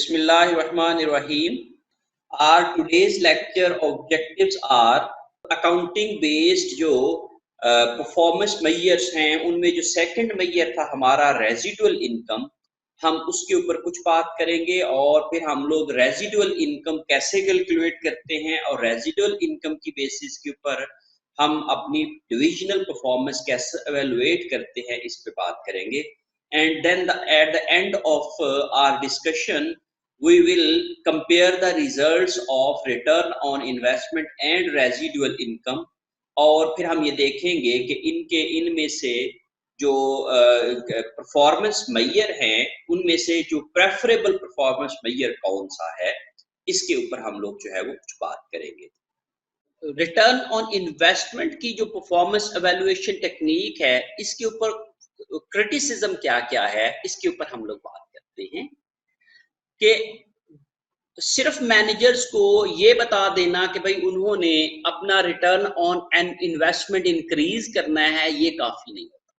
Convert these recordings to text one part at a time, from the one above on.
Bismillahirrahmanirrahim. Our today's lecture objectives are accounting based जो performance measures हैं उनमें जो सेकंड मेजर था हमारा रेजिडुअल इनकम, हम उसके ऊपर कुछ बात करेंगे और फिर हम लोग रेजिडुअल इनकम कैसे कैलकुलेट करते हैं और रेजिडुअल इनकम की बेसिस के ऊपर हम अपनी डिविजनल परफॉर्मेंस कैसे एवेलुएट करते हैं इस पे बात करेंगे। And then at the end of our discussion we will compare the results of return on investment and residual income और फिर हम ये देखेंगे कि इनमें से जो परफॉर्मेंस मेजर हैं उनमें से जो प्रेफरेबल परफॉर्मेंस मेजर कौन सा है, इसके ऊपर हम लोग जो है वो कुछ बात करेंगे। रिटर्न ऑन इन्वेस्टमेंट की जो परफॉर्मेंस एवेल्युएशन टेक्निक है इसके ऊपर क्रिटिसिज्म क्या क्या है, इसके ऊपर हम लोग बात करते हैं कि सिर्फ मैनेजर्स को ये बता देना कि भाई उन्होंने अपना return on an investment increase करना है, ये काफी नहीं होता।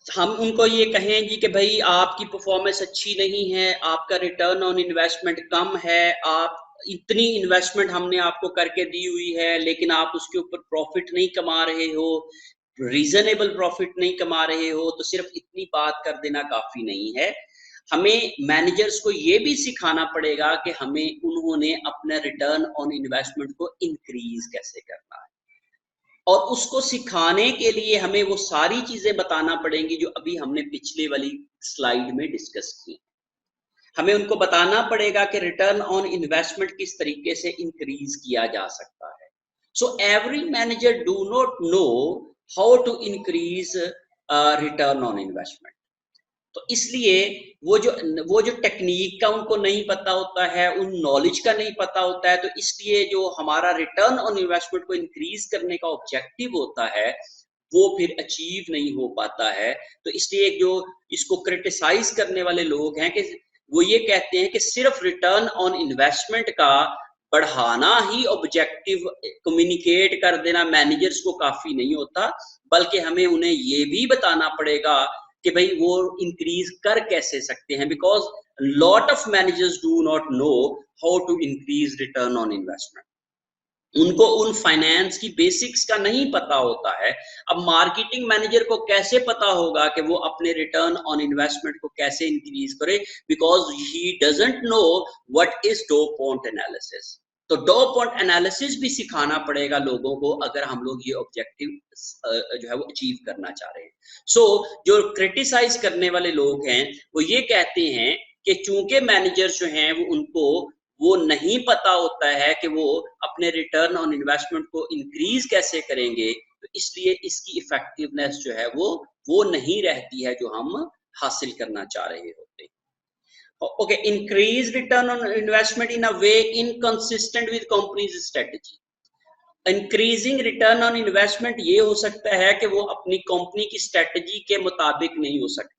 हम उनको ये कहें जी कि भाई आपकी परफॉर्मेंस अच्छी नहीं है, आपका रिटर्न ऑन इन्वेस्टमेंट कम है, आप इतनी इन्वेस्टमेंट हमने आपको करके दी हुई है लेकिन आप उसके ऊपर प्रॉफिट नहीं कमा रहे हो, रीजनेबल प्रॉफिट नहीं कमा रहे हो, तो सिर्फ इतनी बात कर देना काफी नहीं है। हमें मैनेजर्स को ये भी सिखाना पड़ेगा कि हमें उन्होंने अपना रिटर्न ऑन इन्वेस्टमेंट को इंक्रीज कैसे करना है और उसको सिखाने के लिए हमें वो सारी चीजें बताना पड़ेंगी जो अभी हमने पिछले वाली स्लाइड में डिस्कस की। हमें उनको बताना पड़ेगा कि रिटर्न ऑन इन्वेस्टमेंट किस तरीके से इंक्रीज किया जा सकता है। So every manager do not know how to increase return on investment. तो इसलिए वो जो टेक्निक का उनको नहीं पता होता है, उन नॉलेज का नहीं पता होता है, तो इसलिए जो हमारा रिटर्न ऑन इन्वेस्टमेंट को इंक्रीज करने का ऑब्जेक्टिव होता है वो फिर अचीव नहीं हो पाता है। तो इसलिए जो इसको क्रिटिसाइज करने वाले लोग हैं कि वो ये कहते हैं कि सिर्फ रिटर्न ऑन इन्वेस्टमेंट का बढ़ाना ही ऑब्जेक्टिव कम्युनिकेट कर देना मैनेजर्स को काफी नहीं होता, बल्कि हमें उन्हें ये भी बताना पड़ेगा कि भाई वो इंक्रीज कर कैसे सकते हैं, because lot of managers do not know how to increase return on investment. उनको उन फाइनेंस की बेसिक्स का नहीं पता होता है। अब मार्केटिंग मैनेजर को कैसे पता होगा कि वो अपने रिटर्न ऑन इन्वेस्टमेंट को कैसे इंक्रीज करे, because he doesn't know what is DuPont analysis. तो डो पॉइंट एनालिसिस भी सिखाना पड़ेगा लोगों को अगर हम लोग ये ऑब्जेक्टिव जो है वो अचीव करना चाह रहे हैं। सो जो क्रिटिसाइज करने वाले लोग हैं वो ये कहते हैं कि चूंकि मैनेजर जो हैं वो नहीं पता होता है कि वो अपने रिटर्न ऑन इन्वेस्टमेंट को इंक्रीज कैसे करेंगे, तो इसलिए इसकी इफेक्टिवनेस जो है वो नहीं रहती है जो हम हासिल करना चाह रहे होते हैं। Okay, increase return on investment in a way inconsistent with companies strategy. Increasing return on investment ये हो सकता है कि वो अपनी कंपनी की स्ट्रेटजी के मुताबिक नहीं हो सकता।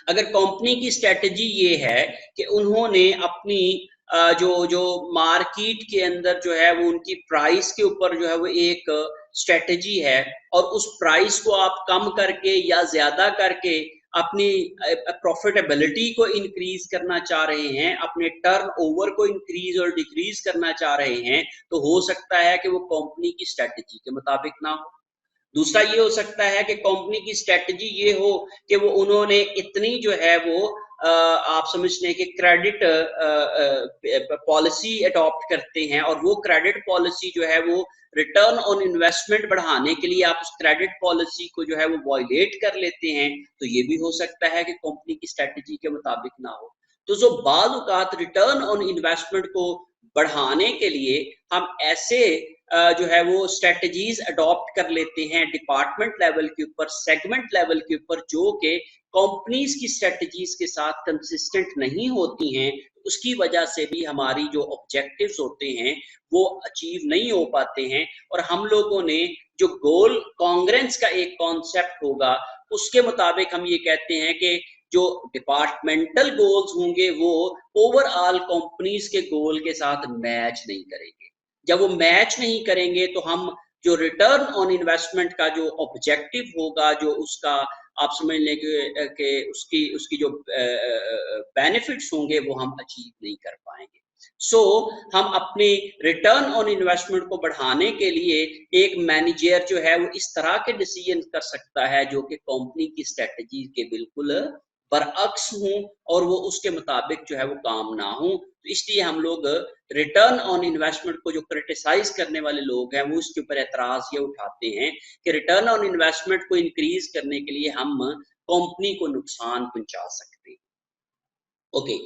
अगर कंपनी की स्ट्रेटजी ये है कि उन्होंने अपनी जो मार्केट के अंदर जो है वो उनकी प्राइस के ऊपर जो है वो एक स्ट्रेटजी है और उस प्राइस को आप कम करके या ज्यादा करके अपनी प्रॉफिटेबिलिटी को इंक्रीज करना चाह रहे हैं, अपने टर्न ओवर को इंक्रीज और डिक्रीज करना चाह रहे हैं, तो हो सकता है कि वो कंपनी की स्ट्रेटजी के मुताबिक ना हो। दूसरा ये हो सकता है कि कंपनी की स्ट्रेटजी ये हो कि वो उन्होंने इतनी जो है वो आप समझ लें कि क्रेडिट पॉलिसी अडॉप्ट करते हैं और वो क्रेडिट पॉलिसी जो है वो रिटर्न ऑन इन्वेस्टमेंट बढ़ाने के लिए आप उस क्रेडिट पॉलिसी को जो है वो वायलेट कर लेते हैं, तो ये भी हो सकता है कि कंपनी की स्ट्रेटजी के मुताबिक ना हो। तो जो बाज़ औक़ात रिटर्न ऑन इन्वेस्टमेंट को बढ़ाने के लिए हम ऐसे जो है वो स्ट्रेटजीज अडॉप्ट कर लेते हैं डिपार्टमेंट लेवल के ऊपर, सेगमेंट लेवल के ऊपर, जो कि कंपनीज की स्ट्रेटजीज के साथ कंसिस्टेंट नहीं होती हैं। उसकी वजह से भी हमारी जो ऑब्जेक्टिव्स होते हैं वो अचीव नहीं हो पाते हैं और हम लोगों ने जो गोल कॉन्ग्रेंस का एक कॉन्सेप्ट होगा उसके मुताबिक हम ये कहते हैं कि जो डिपार्टमेंटल गोल्स होंगे वो ओवरऑल कंपनीज के गोल के साथ मैच नहीं करेंगे। जब वो मैच नहीं करेंगे तो हम जो रिटर्न ऑन इन्वेस्टमेंट का जो ऑब्जेक्टिव होगा, जो उसका आप समझ लें कि उसकी उसकी जो बेनिफिट्स होंगे वो हम अचीव नहीं कर पाएंगे। सो हम अपने रिटर्न ऑन इन्वेस्टमेंट को बढ़ाने के लिए एक मैनेजर जो है वो इस तरह के डिसीजन कर सकता है जो कि कंपनी की स्ट्रेटजी के बिल्कुल बरअक्स हूं और वो उसके मुताबिक जो है वो काम ना हो। तो इसलिए हम लोग रिटर्न ऑन इन्वेस्टमेंट को जो क्रिटिसाइज करने वाले लोग हैं वो इसके ऊपर एतराज ये उठाते हैं कि रिटर्न ऑन इन्वेस्टमेंट को इंक्रीज करने के लिए हम कंपनी को नुकसान पहुंचा सकते हैं। Okay,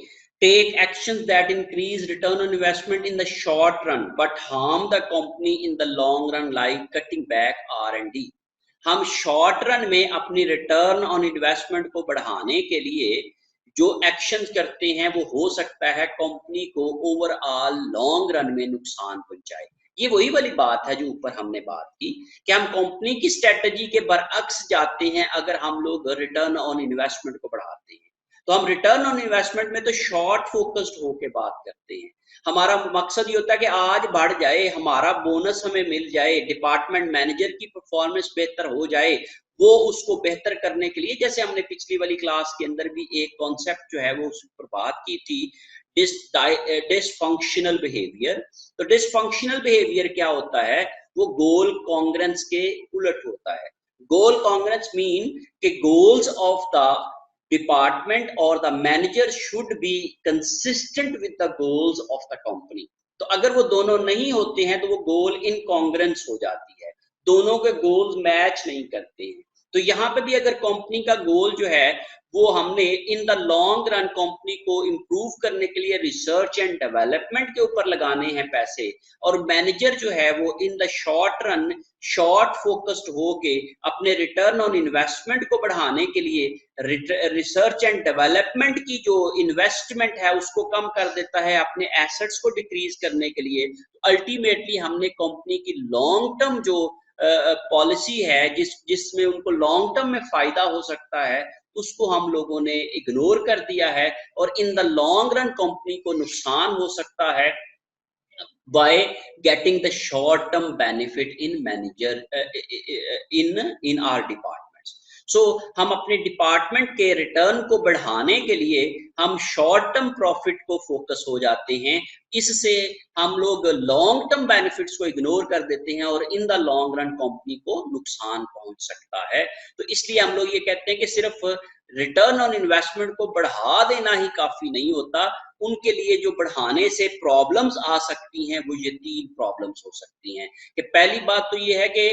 take actions that increase return on investment in the short run but harm the company in the long run, like cutting back R&D। हम शॉर्ट रन में अपनी रिटर्न ऑन इन्वेस्टमेंट को बढ़ाने के लिए जो एक्शंस करते हैं वो हो सकता है कंपनी को ओवरऑल लॉन्ग रन में नुकसान पहुंचाए। ये वही वाली बात है जो ऊपर हमने बात की कि हम कंपनी की स्ट्रेटजी के बरअक्स जाते हैं अगर हम लोग रिटर्न ऑन इन्वेस्टमेंट को बढ़ाते हैं। तो हम रिटर्न ऑन इन्वेस्टमेंट में तो शॉर्ट फोकस्ड होके बात करते हैं। हमारा मकसद ये होता है कि आज बढ़ जाए, हमारा बोनस हमें मिल जाए, डिपार्टमेंट मैनेजर की परफॉर्मेंस बेहतर हो जाए, वो उसको बेहतर करने के लिए, जैसे हमने पिछली वाली क्लास के अंदर भी एक कॉन्सेप्ट जो है वो उस पर बात की थी, डिसफंक्शनल बिहेवियर। तो डिसफंक्शनल बिहेवियर क्या होता है? वो गोल कॉन्ग्रेंस के उलट होता है। गोल कॉन्ग्रेंस मीन कि goals of the department or the manager should be consistent with the goals of the company। तो अगर वो दोनों नहीं होते हैं तो वो गोल इनकॉन्ग्रेंस हो जाती है, दोनों के गोल्स मैच नहीं करते हैं। तो यहाँ पे भी अगर कंपनी का गोल जो है वो हमने in the long run company को इम्प्रूव करने के लिए रिसर्च एंड डेवलपमेंट के ऊपर लगाने हैं पैसे, और मैनेजर जो है वो in the short run short focused होके अपने रिटर्न ऑन इन्वेस्टमेंट को बढ़ाने के लिए रिसर्च एंड डेवलपमेंट की जो इन्वेस्टमेंट है उसको कम कर देता है अपने एसेट्स को डिक्रीज करने के लिए, अल्टीमेटली हमने कंपनी की लॉन्ग टर्म जो पॉलिसी है जिसमें उनको लॉन्ग टर्म में फायदा हो सकता है उसको हम लोगों ने इग्नोर कर दिया है, और in the long run company को नुकसान हो सकता है by getting the short term benefit in manager in our departments। so हम अपने डिपार्टमेंट के रिटर्न को बढ़ाने के लिए हम शॉर्ट टर्म प्रॉफिट को फोकस हो जाते हैं, इससे हम लोग लॉन्ग टर्म बेनिफिट्स को इग्नोर कर देते हैं और in the long run company को नुकसान पहुंच सकता है। तो इसलिए हम लोग ये कहते हैं कि सिर्फ रिटर्न ऑन इन्वेस्टमेंट को बढ़ा देना ही काफी नहीं होता, उनके लिए जो बढ़ाने से प्रॉब्लम्स आ सकती हैं वो ये 3 प्रॉब्लम्स हो सकती हैं। कि पहली बात तो ये है कि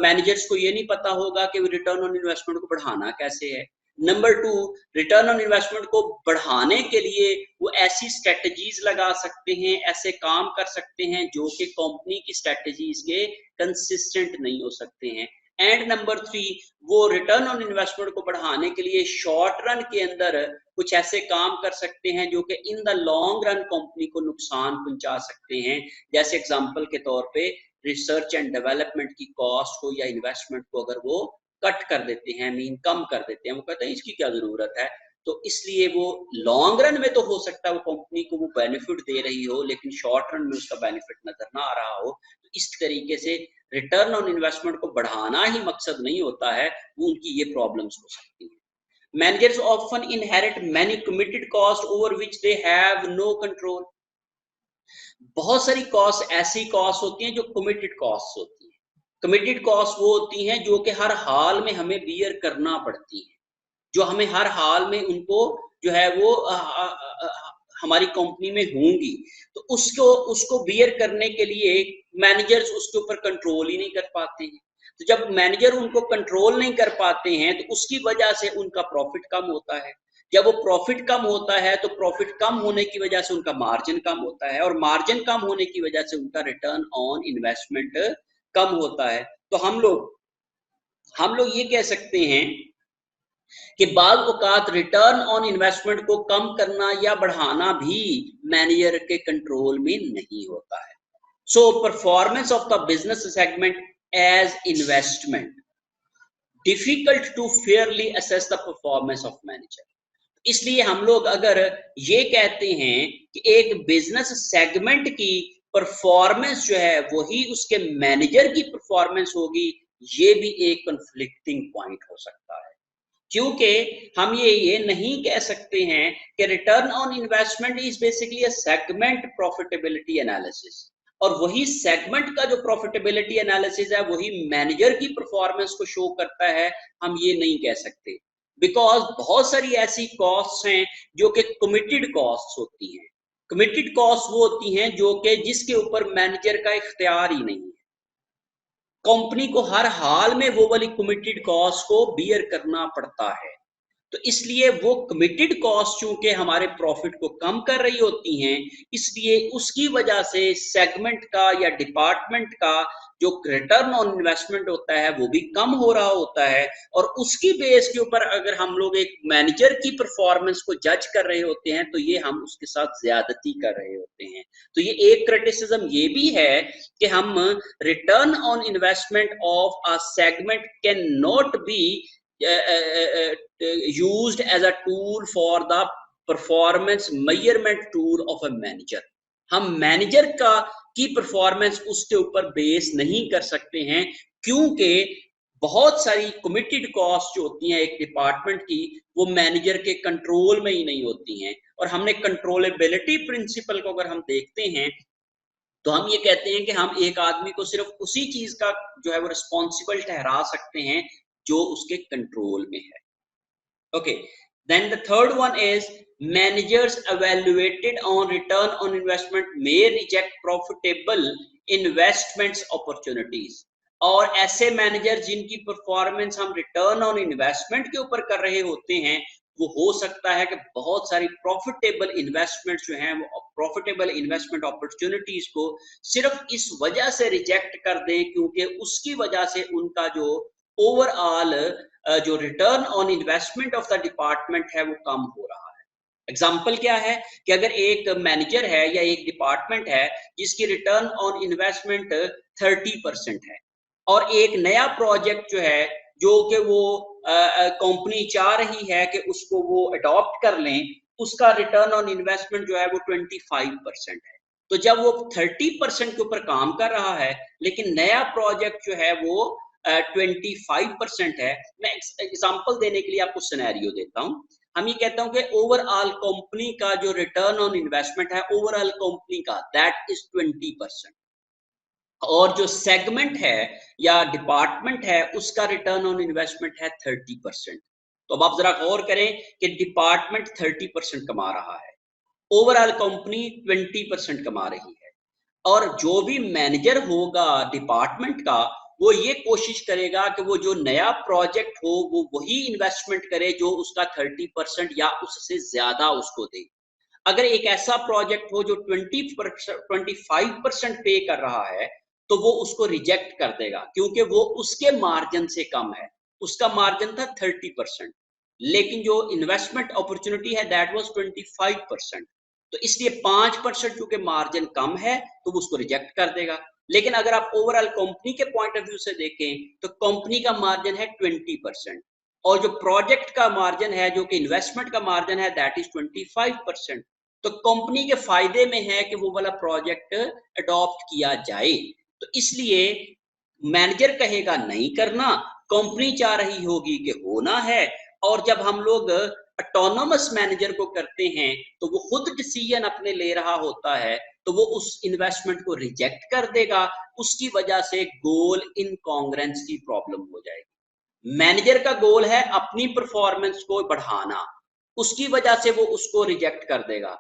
मैनेजर्स को ये नहीं पता होगा कि रिटर्न ऑन इन्वेस्टमेंट को बढ़ाना कैसे है। नंबर 2, रिटर्न ऑन इन्वेस्टमेंट को बढ़ाने के लिए वो ऐसी स्ट्रेटजीज लगा सकते हैं, ऐसे काम कर सकते हैं जो कि कंपनी की स्ट्रेटजीज के कंसिस्टेंट नहीं हो सकते हैं। एंड नंबर 3, वो रिटर्न ऑन इन्वेस्टमेंट को बढ़ाने के लिए शॉर्ट रन के अंदर कुछ ऐसे काम कर सकते हैं जो कि in the long run company को नुकसान पहुंचा सकते हैं। जैसे एग्जांपल के तौर पे रिसर्च एंड डेवलपमेंट की कॉस्ट को या इन्वेस्टमेंट को अगर वो कट कर देते हैं, मीन कम कर देते हैं, वो कहते हैं इसकी क्या जरूरत है, तो इसलिए वो लॉन्ग रन में तो हो सकता है वो कंपनी को वो बेनिफिट दे रही हो लेकिन शॉर्ट रन में उसका बेनिफिट नजर ना आ रहा हो। तो इस तरीके से रिटर्न ऑन इन्वेस्टमेंट को बढ़ाना ही मकसद नहीं होता है, वो उनकी ये प्रॉब्लम्स हो सकती हैं। Managers often inherit many committed costs over which they have no control। बहुत सारी कॉस्ट ऐसी कॉस्ट होती हैं जो कमिटेड कॉस्ट होती हैं। कमिटेड कॉस्ट वो होती हैं जो कि हर हाल में हमें बियर करना पड़ती हैं, जो हमें हर हाल में उनको जो है वो हमारी कंपनी में होंगी, तो उसको उसको बियर करने के लिए मैनेजर्स उसके ऊपर कंट्रोल ही नहीं कर पाते हैं। तो जब मैनेजर उनको कंट्रोल नहीं कर पाते हैं तो उसकी वजह से उनका प्रॉफिट कम होता है। जब वो प्रॉफिट कम होता है तो प्रॉफिट कम होने की वजह से उनका मार्जिन कम होता है, और मार्जिन कम होने की वजह से उनका रिटर्न ऑन इन्वेस्टमेंट कम होता है। तो हम लोग ये कह सकते हैं कि बाज़ औक़ात रिटर्न ऑन इन्वेस्टमेंट को कम करना या बढ़ाना भी मैनेजर के कंट्रोल में नहीं होता है। So performance of the business segment as investment difficult to fairly assess the performance of manager. इसलिए हम लोग अगर ये कहते हैं कि एक बिजनेस सेगमेंट की परफॉर्मेंस जो है वही उसके मैनेजर की परफॉर्मेंस होगी, ये भी एक कन्फ्लिक्टिंग पॉइंट हो सकता है। क्योंकि हम ये नहीं कह सकते हैं कि return on investment is basically a segment profitability analysis, और वही सेगमेंट का जो प्रॉफिटेबिलिटी एनालिसिस है वही मैनेजर की परफॉर्मेंस को शो करता है, हम ये नहीं कह सकते। बिकॉज बहुत सारी ऐसी कॉस्ट्स हैं जो कि कमिटेड कॉस्ट्स होती हैं। कमिटेड कॉस्ट वो होती हैं जो कि जिसके ऊपर मैनेजर का इख्तियार ही नहीं है। कंपनी को हर हाल में वो वाली कमिटेड कॉस्ट को बियर करना पड़ता है। तो इसलिए वो कमिटेड कॉस्ट चूंकि हमारे प्रॉफिट को कम कर रही होती हैं, इसलिए उसकी वजह से सेगमेंट का या डिपार्टमेंट का जो रिटर्न ऑन इन्वेस्टमेंट होता है वो भी कम हो रहा होता है। और उसकी बेस के ऊपर अगर हम लोग एक मैनेजर की परफॉर्मेंस को जज कर रहे होते हैं तो ये हम उसके साथ ज्यादती कर रहे होते हैं। तो ये एक क्रिटिसिज्म ये भी है कि हम return on investment of a segment can not be used as a tool for the performance measurement tool of a manager। हम मैनेजर का की परफॉर्मेंस उसके ऊपर बेस नहीं कर सकते हैं, क्योंकि बहुत सारी कमिटेड कॉस्ट जो होती हैं एक डिपार्टमेंट की, वो मैनेजर के कंट्रोल में ही नहीं होती हैं। और हमने कंट्रोलेबिलिटी प्रिंसिपल को अगर हम देखते हैं तो हम ये कहते हैं कि हम एक आदमी को सिर्फ उसी चीज का जो है वो रिस्पॉन्सिबल ठहरा सकते हैं जो उसके कंट्रोल में है। Okay, then the third one is managers evaluated on return on investment may reject profitable investments opportunities। और ऐसे मैनेजर जिनकी परफॉर्मेंस हम रिटर्न ऑन इन्वेस्टमेंट के ऊपर कर रहे होते हैं, वो हो सकता है कि बहुत सारी प्रॉफिटेबल इन्वेस्टमेंट जो हैं वो प्रॉफिटेबल इन्वेस्टमेंट अपॉर्चुनिटीज को सिर्फ इस वजह से रिजेक्ट कर दें क्योंकि उसकी वजह से उनका जो ओवरऑल जो return on investment of the department है वो कम हो रहा है। एग्जाम्पल क्या है कि अगर एक मैनेजर है या एक डिपार्टमेंट है जिसकी रिटर्न ऑन इन्वेस्टमेंट 30% है, और एक नया प्रोजेक्ट जो है जो कि वो कंपनी चाह रही है कि उसको वो अडॉप्ट कर लें, उसका रिटर्न ऑन इन्वेस्टमेंट जो है वो 25% है। तो जब वो 30% के ऊपर काम कर रहा है लेकिन नया प्रोजेक्ट जो है वो 25% है। मैं एग्जांपल देने के लिए आपको सिनेरियो देता हूं। हम ये कहता हूं कि ओवरऑल कंपनी का जो रिटर्न ऑन इन्वेस्टमेंट है ओवरऑल कंपनी का दैट इज 20%, और जो सेगमेंट है या डिपार्टमेंट है उसका रिटर्न ऑन इन्वेस्टमेंट है 30%। तो अब आप जरा गौर करें कि डिपार्टमेंट 30% कमा रहा है, ओवरऑल कंपनी 20% कमा रही है, और जो भी मैनेजर होगा डिपार्टमेंट का वो ये कोशिश करेगा कि वो जो नया प्रोजेक्ट हो वो वही इन्वेस्टमेंट करे जो उसका 30% या उससे ज्यादा उसको दे। अगर एक ऐसा प्रोजेक्ट हो जो 25% पे कर रहा है तो वो उसको रिजेक्ट कर देगा क्योंकि वो उसके मार्जिन से कम है। उसका मार्जिन था 30%, लेकिन जो इन्वेस्टमेंट अपॉर्चुनिटी है दैट वाज 25%। तो इसलिए 5% चूंकि मार्जिन कम है तो वो उसको रिजेक्ट कर देगा। लेकिन अगर आप ओवरऑल कंपनी के पॉइंट ऑफ व्यू से देखें तो कंपनी का मार्जिन है 20%, और जो प्रोजेक्ट का मार्जिन है जो कि इन्वेस्टमेंट का मार्जिन है दैट इज 25%। तो कंपनी के फायदे में है कि वो वाला प्रोजेक्ट अडॉप्ट किया जाए। तो इसलिए मैनेजर कहेगा नहीं करना, कंपनी चाह रही होगी कि होना है। और जब हम लोग ऑटोनोमस मैनेजर को करते हैं तो वो खुद डिसीजन अपने ले रहा होता है, तो वो उस इन्वेस्टमेंट को रिजेक्ट कर देगा। उसकी वजह से गोल इनकॉन्ग्रेंस की प्रॉब्लम हो जाएगी। मैनेजर का गोल है अपनी परफॉर्मेंस को बढ़ाना, उसकी वजह से वो उसको रिजेक्ट कर देगा।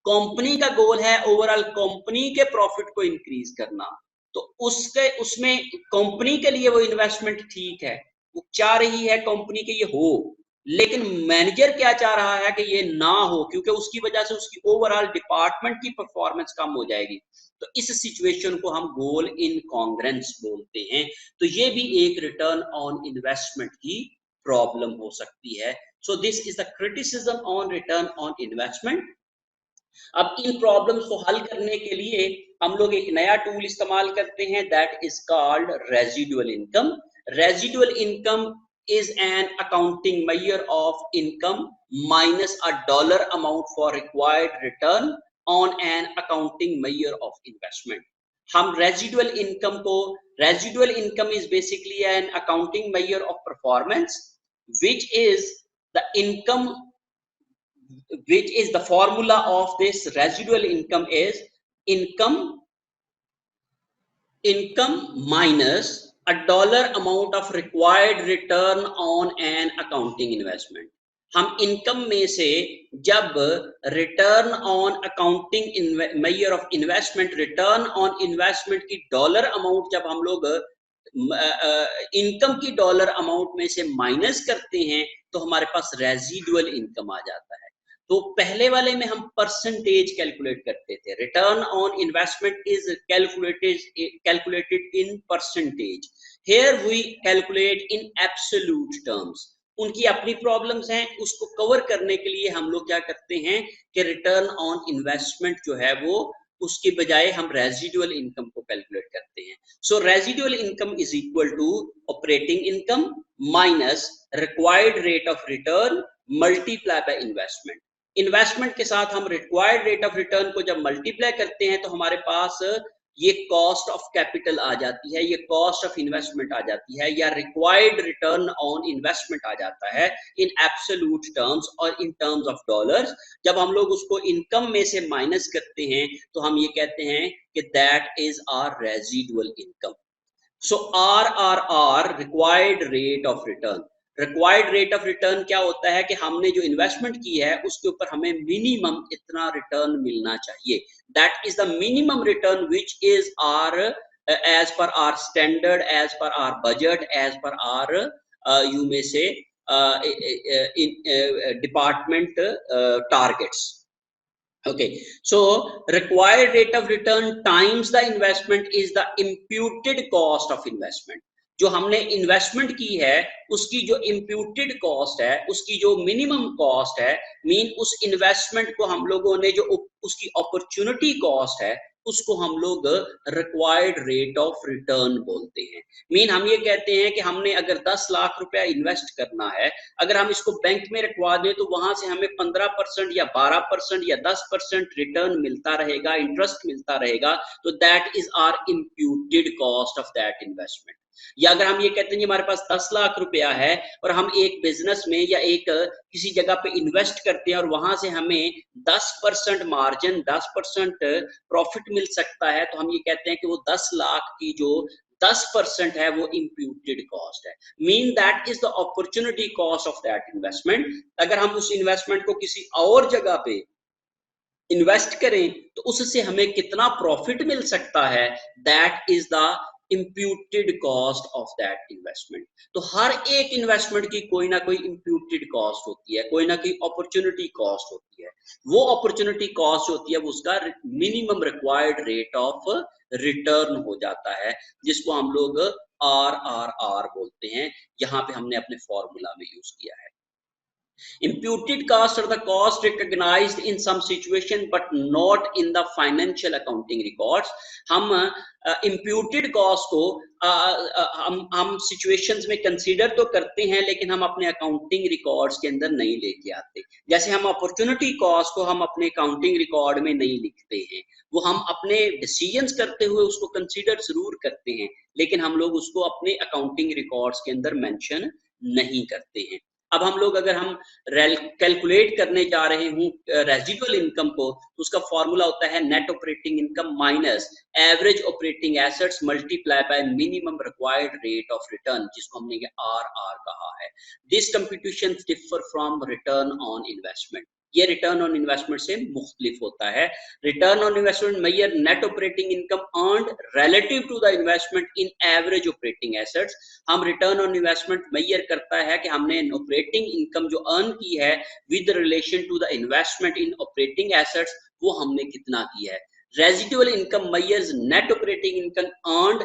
कंपनी का गोल है ओवरऑल कंपनी के प्रॉफिट को इंक्रीज करना, तो उसके उसमें कंपनी के लिए वो इन्वेस्टमेंट ठीक है, वो चाह रही है कंपनी के ये हो, लेकिन मैनेजर क्या चाह रहा है कि ये ना हो क्योंकि उसकी वजह से उसकी ओवरऑल डिपार्टमेंट की परफॉर्मेंस कम हो जाएगी। तो इस सिचुएशन को हम गोल इनकॉन्ग्रेंस बोलते हैं। तो ये भी एक रिटर्न ऑन इन्वेस्टमेंट की प्रॉब्लम हो सकती है। So this is the criticism on return on investment. अब इन प्रॉब्लम्स को हल करने के लिए हम लोग एक नया टूल इस्तेमाल करते हैं that is called residual income. Residual income is an accounting measure of income minus a dollar amount for required return on an accounting measure of investment. हम residual income is basically an accounting measure of performance which is the income which is the formula of this residual income is income minus a dollar amount of required return on an accounting investment। हम income में से जब return on accounting measure of investment, return on investment की dollar amount जब हम लोग income की dollar amount में से माइनस करते हैं तो हमारे पास रेजिडुअल इनकम आ जाता है। तो पहले वाले में हम परसेंटेज कैलकुलेट करते थे, return on investment is calculated in percentage, here we calculate in absolute terms. उनकी अपनी प्रॉब्लम्स हैं, उसको कवर करने के लिए हम लोग क्या करते हैं कि रिटर्न ऑन इन्वेस्टमेंट जो है वो उसके बजाय हम रेजिडुअल इनकम को कैलकुलेट करते हैं। So residual income is equal to operating income minus required rate of return multiply by investment. Investment के साथ हम रिक्वायर्ड रेट ऑफ रिटर्न को जब मल्टीप्लाई करते हैं तो हमारे पास ये कॉस्ट ऑफ कैपिटल आ जाती है, ये कॉस्ट ऑफ इन्वेस्टमेंट आ जाती है, या रिक्वायर्ड रिटर्न ऑन इन्वेस्टमेंट आ जाता है इन एब्सोल्यूट टर्म्स और इन टर्म्स ऑफ डॉलर्स। जब हम लोग उसको इनकम में से माइनस करते हैं तो हम ये कहते हैं कि that is our residual income. So RRR required rate of return. Required rate of return क्या होता है कि हमने जो इन्वेस्टमेंट की है उसके ऊपर हमें मिनिमम इतना रिटर्न मिलना चाहिए। That is the minimum return which is our as per our standard, as per our budget, as per our you may say department targets। Okay, so required rate of return times the investment is the imputed cost of investment। जो हमने investment की है उसकी जो imputed cost है, उसकी जो minimum cost है, मीन उस इन्वेस्टमेंट को हम लोगों ने जो उसकी अपॉर्चुनिटी कॉस्ट है उसको हम लोग रिक्वायर्ड रेट ऑफ रिटर्न बोलते हैं। मीन हम ये कहते हैं कि हमने अगर 10 लाख रुपया इन्वेस्ट करना है, अगर हम इसको बैंक में रखवा दें तो वहां से हमें 15% या 12% या 10% रिटर्न मिलता रहेगा, इंटरेस्ट मिलता रहेगा, तो that is our imputed cost of that investment. या अगर हम ये कहते हैं हमारे पास 10 लाख रुपया है और हम एक बिजनेस में या एक किसी जगह पे इन्वेस्ट करते हैं और वहां से हमें 10% मार्जिन, 10% प्रॉफिट मिल सकता है, तो हम ये कहते हैं कि वो 10 लाख की जो 10% है वो इम्प्यूटेड कॉस्ट है। Mean that is the opportunity cost of that investment. अगर हम उस इन्वेस्टमेंट को किसी और जगह पे इन्वेस्ट करें तो उससे हमें कितना प्रॉफिट मिल सकता है, that is the imputed cost of that investment. तो हर एक इन्वेस्टमेंट की कोई ना कोई इम्प्यूटेड कॉस्ट होती है, कोई ना कोई अपॉर्चुनिटी कॉस्ट होती है। वो अपॉर्चुनिटी कॉस्ट होती है वो उसका minimum required rate of return हो जाता है, जिसको हम लोग RRR बोलते हैं। यहाँ पे हमने अपने फॉर्मूला में यूज किया है। Imputed costs are the cost recognized in some situation but not in the financial accounting records। हम imputed cost को हम situations में consider तो करते हैं लेकिन हम अपने accounting records के अंदर नहीं लेके आते। जैसे हम opportunity cost को हम अपने accounting record में नहीं लिखते हैं, वो हम अपने decisions करते हुए उसको consider जरूर करते हैं लेकिन हम लोग उसको अपने accounting records के अंदर mention नहीं करते हैं। अब हम लोग अगर हम कैलकुलेट करने जा रहे हूँ रेजिडुअल इनकम को, तो उसका फॉर्मूला होता है net operating income minus average operating assets multiply by minimum required rate of return, जिसको हमने RR कहा है। This computation differ from return on investment. ये रिटर्न ऑन इन्वेस्टमेंट से मुख्तलिफ होता है। Return on investment measure net operating income earned relative to the investment in average operating assets. हम रिटर्न ऑन इन्वेस्टमेंट मेजर करता है कि हमने ऑपरेटिंग इनकम जो अर्न की है with relation to the investment in operating assets, वो हमने कितना किया है। Residual income measures net operating income earned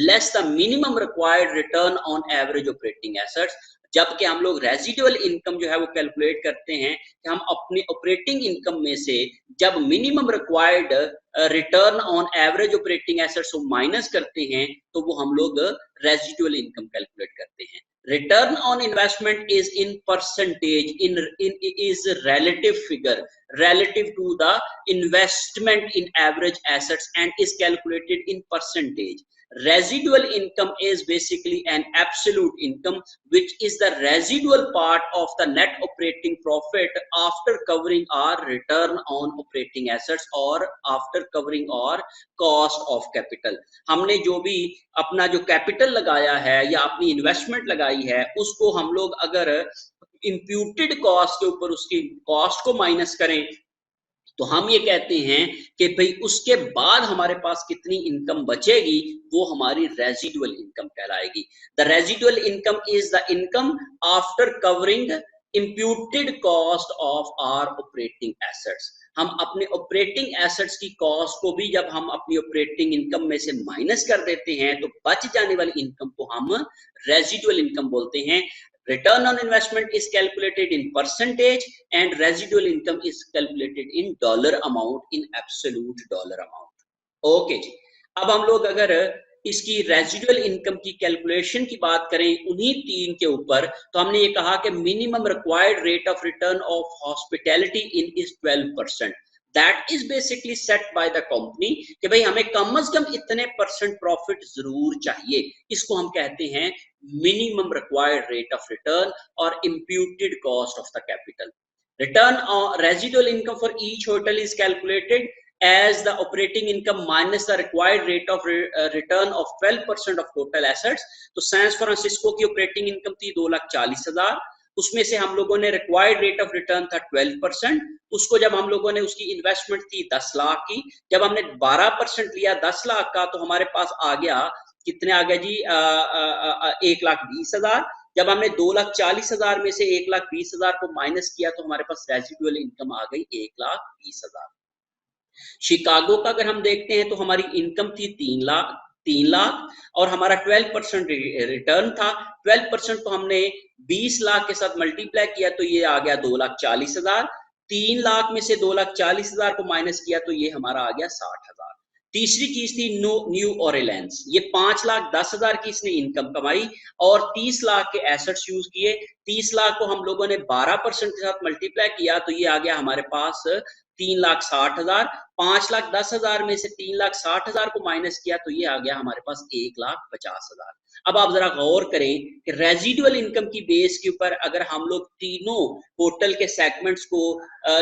less the minimum required return on average operating assets. जबकि हम लोग रेजिडुअल इनकम जो है वो कैलकुलेट करते हैं कि हम अपने ऑपरेटिंग इनकम में से जब minimum required return on average operating assets को माइनस करते हैं तो वो हम लोग रेजिडुअल इनकम कैलकुलेट करते हैं। Return on investment is in percentage, is a relative figure relative to the investment in average assets and is calculated in percentage. Residual income is basically an absolute income, which is the residual part of the net operating profit after covering our return on operating assets or after covering our cost of capital. हमने जो भी अपना जो capital लगाया है या अपनी investment लगाई है, उसको हम लोग अगर इम्प्यूटेड कॉस्ट के ऊपर उसकी कॉस्ट को माइनस करें, तो हम ये कहते हैं कि भाई उसके बाद हमारे पास कितनी इनकम बचेगी, वो हमारी रेजिडुअल इनकम कहलाएगी। The residual income is the income after covering imputed cost of our operating assets. हम अपने ऑपरेटिंग एसेट्स की कॉस्ट को भी जब हम अपनी ऑपरेटिंग इनकम में से माइनस कर देते हैं, तो बच जाने वाली इनकम को हम रेजिडुअल इनकम बोलते हैं। Return on investment is calculated in percentage and residual income is calculated in dollar amount, in absolute dollar amount. Okay जी, अब हम लोग अगर इसकी रेजिडुअल इनकम की कैलकुलेशन की बात करें उन्हीं तीन के ऊपर, तो हमने ये कहा कि minimum required rate of return of hospitality in is 12%। That is basically set by the company कि भाई हमें कम से कम इतने परसेंट प्रॉफिट जरूर चाहिए। इसको हम कहते हैं minimum required rate of return और imputed cost of the capital. Return on residual income for each hotel is calculated as the operating income minus the required rate of return of 12% of total assets. तो San Francisco की operating income थी 2,40,000, उसमें से हम लोगों ने required rate of return था 12%। उसको जब हम लोगों ने उसकी इन्वेस्टमेंट थी 10 लाख की, जब हमने 12% लिया 10 लाख का, तो हमारे पास आ गया कितने आ गया जी 1,20,000। जब हमने 2,40,000 में से 1,20,000 को माइनस किया, तो हमारे पास रेजिडुअल इनकम आ गई 1,20,000। शिकागो का अगर हम देखते हैं तो हमारी इनकम थी 3 लाख और हमारा 12% रिटर्न था। 12% को हमने 20 लाख के साथ मल्टीप्लाई किया, तो ये आ गया 2,40,000। 3 लाख में से 2,40,000 को माइनस किया, तो ये हमारा आ गया 60,000। तीसरी चीज थी न्यू ऑरलेंस, ये 5,10,000 की इसने इनकम कमाई और 30 लाख के एसेट्स यूज किए। 30 लाख को हम लोगों ने 12% के साथ मल्टीप्लाई किया, तो ये आ गया हमारे पास 3,60,000। 5,10,000 में से 3,60,000 को माइनस किया, तो ये आ गया हमारे पास 1,50,000। अब आप जरा गौर करें कि रेजिडुअल इनकम की बेस के ऊपर अगर हम लोग तीनों होटल के सेगमेंट्स को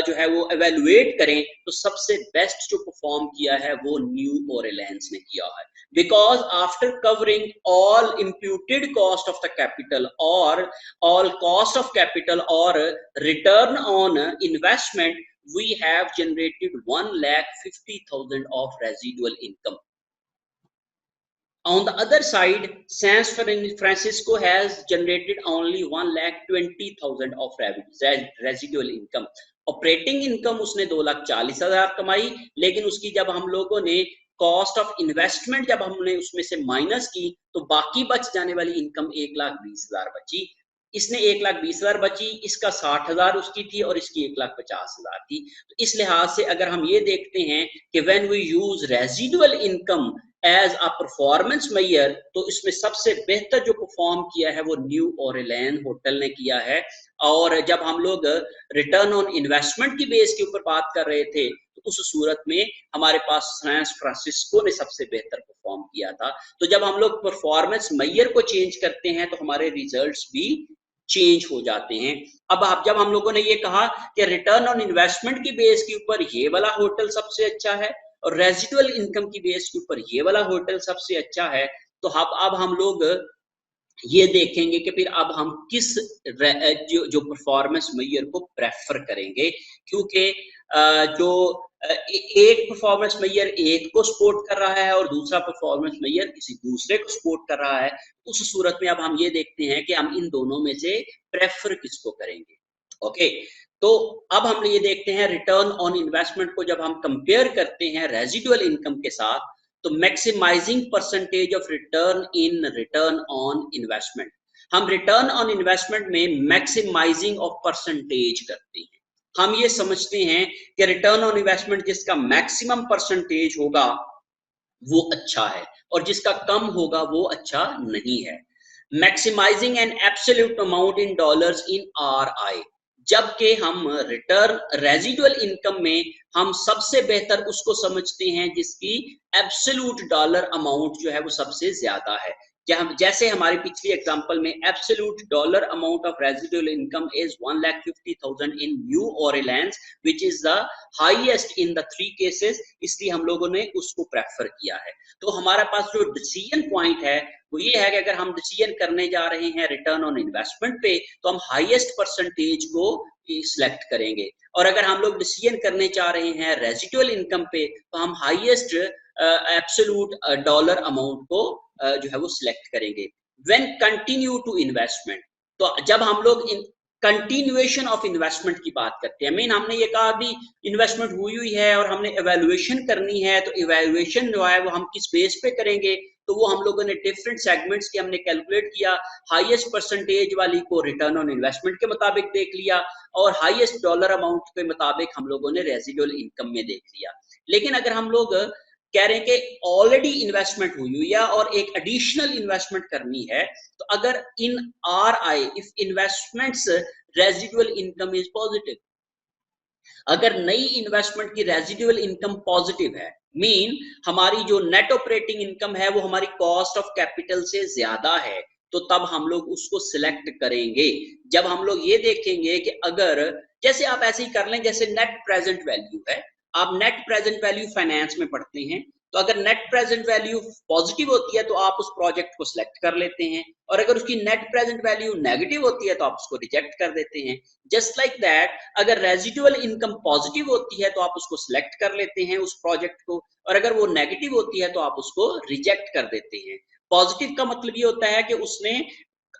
जो है वो एवेलुएट करें, तो सबसे बेस्ट जो परफॉर्म किया है वो न्यू ऑरलेंस ने किया है। Because after covering all imputed cost of the capital or all cost of capital or return on investment, we have generated 1,50,000 of residual income. On the other side, San Francisco has generated only 1,20,000 of residual income. Operating income उसने 2,40,000 कमाई, लेकिन उसकी जब हम लोगों ने cost of investment जब हमने उसमें से माइनस की, तो बाकी बच जाने वाली इनकम 1,20,000 बची। इसने 1,20,000 बची, इसका 60,000 उसकी थी और इसकी 1,50,000 थी। तो इस लिहाज से अगर हम ये देखते हैं कि when we use residual income as a performance measure, तो इसमें सबसे बेहतर जो परफॉर्म किया है वो न्यू ऑरलेन होटल ने किया है। और जब हम लोग रिटर्न ऑन इन्वेस्टमेंट की बेस के ऊपर बात कर रहे थे, तो उस सूरत में हमारे पास सैन फ्रांसिस्को ने सबसे बेहतर परफॉर्म किया था। तो जब हम लोग परफॉर्मेंस मेजर को चेंज करते हैं, तो हमारे रिजल्ट्स भी चेंज हो जाते हैं। अब जब हम लोगों ने ये कहा कि रिटर्न ऑन इन्वेस्टमेंट की बेस के ऊपर ये वाला होटल सबसे अच्छा है और रेजिडुअल इनकम की बेस के ऊपर ये वाला होटल सबसे अच्छा है, तो अब हम लोग ये देखेंगे कि फिर अब हम किस जो परफॉर्मेंस मेजर को प्रेफर करेंगे, क्योंकि जो एक परफॉर्मेंस मेजर एक को सपोर्ट कर रहा है और दूसरा परफॉर्मेंस मेजर किसी दूसरे को सपोर्ट कर रहा है। उस सूरत में अब हम ये देखते हैं कि हम इन दोनों में से प्रेफर किसको करेंगे। ओके, तो अब हम ये देखते हैं रिटर्न ऑन इन्वेस्टमेंट को जब हम कंपेयर करते हैं रेजिडुअल इनकम के साथ, तो maximising percentage of return in return on investment, हम रिटर्न ऑन इन्वेस्टमेंट में मैक्सिमाइजिंग ऑफ परसेंटेज करते हैं। हम ये समझते हैं कि रिटर्न ऑन इन्वेस्टमेंट जिसका मैक्सिमम परसेंटेज होगा वो अच्छा है और जिसका कम होगा वो अच्छा नहीं है। Maximising an absolute amount in dollars in RI, जबकि हम रिटर्न रेजिडुअल इनकम में हम सबसे बेहतर उसको समझते हैं जिसकी एब्सोल्यूट डॉलर अमाउंट जो है वो सबसे ज्यादा है। जैसे हमारी पिछली एग्जांपल में absolute dollar amount of residual income is 1,50,000 in New Orleans, which is the highest in the 3 cases, इसलिए हम लोगों ने उसको प्रेफर किया है। तो हमारा पास जो डिसीजन पॉइंट है वो ये है कि अगर हम डिसीजन करने जा रहे हैं रिटर्न ऑन इन्वेस्टमेंट पे तो हम हाईएस्ट परसेंटेज को सिलेक्ट करेंगे, और अगर हम लोग डिसीजन करने जा रहे हैं रेजिडुअल इनकम पे तो हम हाईएस्ट एब्सोल्यूट डॉलर अमाउंट को जो है वो सिलेक्ट करेंगे। व्हेन कंटिन्यू टू इन्वेस्टमेंट, तो जब हम लोग कंटिन्यूएशन ऑफ इन्वेस्टमेंट की बात करते हैं, मीन हमने ये कहा अभी इन्वेस्टमेंट हुई है और हमने इवैल्यूएशन करनी है, तो इवैल्यूएशन जो है वो हम किस बेस पे करेंगे, तो वो हम लोगों ने डिफरेंट सेगमेंट्स के हमने कैलकुलेट किया। हाईएस्ट परसेंटेज वाली को रिटर्न ऑन इन्वेस्टमेंट के मुताबिक देख लिया और हाईएस्ट डॉलर अमाउंट के मुताबिक हम लोगों ने रेजिडुअल इनकम में देख लिया। लेकिन अगर हम लोग कह रहे हैं कि ऑलरेडी इन्वेस्टमेंट हुई है और एक एडिशनल इन्वेस्टमेंट करनी है, तो अगर इन RI if investments residual income is positive, अगर नई इन्वेस्टमेंट की रेजिडुअल इनकम पॉजिटिव है, मीन हमारी जो नेट ऑपरेटिंग इनकम है वो हमारी कॉस्ट ऑफ कैपिटल से ज्यादा है, तो तब हम लोग उसको सिलेक्ट करेंगे। जब हम लोग ये देखेंगे कि अगर, जैसे आप ऐसे ही कर लें जैसे नेट प्रेजेंट वैल्यू है, आप नेट प्रेजेंट वैल्यू फाइनेंस में पढ़ते हैं, तो अगर नेट प्रेजेंट वैल्यू पॉजिटिव होती है तो आप उस प्रोजेक्ट को सिलेक्ट कर लेते हैं, और अगर उसकी नेट प्रेजेंट वैल्यू नेगेटिव होती है तो आप उसको रिजेक्ट कर देते हैं। जस्ट लाइक दैट, अगर रेजिडुअल इनकम पॉजिटिव होती है तो आप उसको सिलेक्ट कर लेते हैं उस प्रोजेक्ट को, और अगर वो नेगेटिव होती है तो आप उसको रिजेक्ट कर देते हैं। पॉजिटिव का मतलब ये होता है कि उसने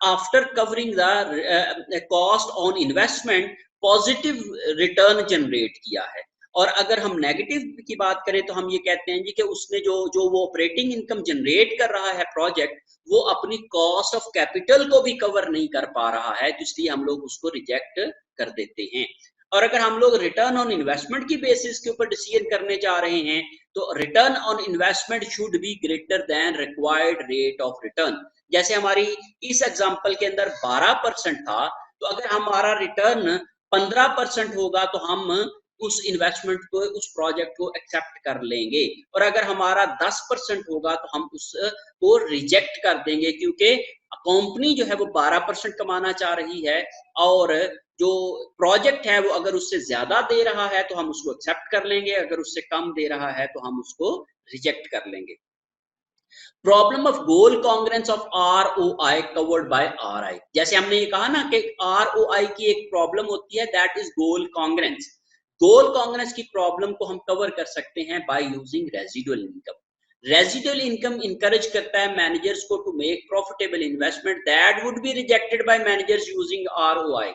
after covering the cost on investment positive return generate किया है, और अगर हम नेगेटिव की बात करें तो हम ये कहते हैं जी कि उसने जो जो वो ऑपरेटिंग इनकम जनरेट कर रहा है प्रोजेक्ट, वो अपनी कॉस्ट ऑफ कैपिटल को भी कवर नहीं कर पा रहा है, तो इसलिए हम लोग उसको रिजेक्ट कर देते हैं। और अगर हम लोग रिटर्न ऑन इन्वेस्टमेंट की बेसिस के ऊपर डिसीजन करने जा रहे हैं, तो return on investment should be greater than required rate of return. जैसे हमारी इस एग्जांपल के अंदर 12% था, तो अगर हमारा रिटर्न 15% होगा तो हम उस इन्वेस्टमेंट को, उस प्रोजेक्ट को एक्सेप्ट कर लेंगे, और अगर हमारा 10% होगा तो हम उसको रिजेक्ट कर देंगे, क्योंकि कंपनी जो है वो 12% कमाना चाह रही है, और जो प्रोजेक्ट है वो अगर उससे ज्यादा दे रहा है तो हम उसको एक्सेप्ट कर लेंगे, अगर उससे कम दे रहा है तो हम उसको रिजेक्ट कर लेंगे। Problem of goal congruence of ROI covered by RI, जैसे हमने ये कहा ना कि ROI की एक प्रॉब्लम होती है, that is goal congruence. Goal congruence की प्रॉब्लम को हम कवर कर सकते हैं by using residual income. Residual income encourage करता है मैनेजर्स को to make profitable investment that would be rejected by managers using ROI।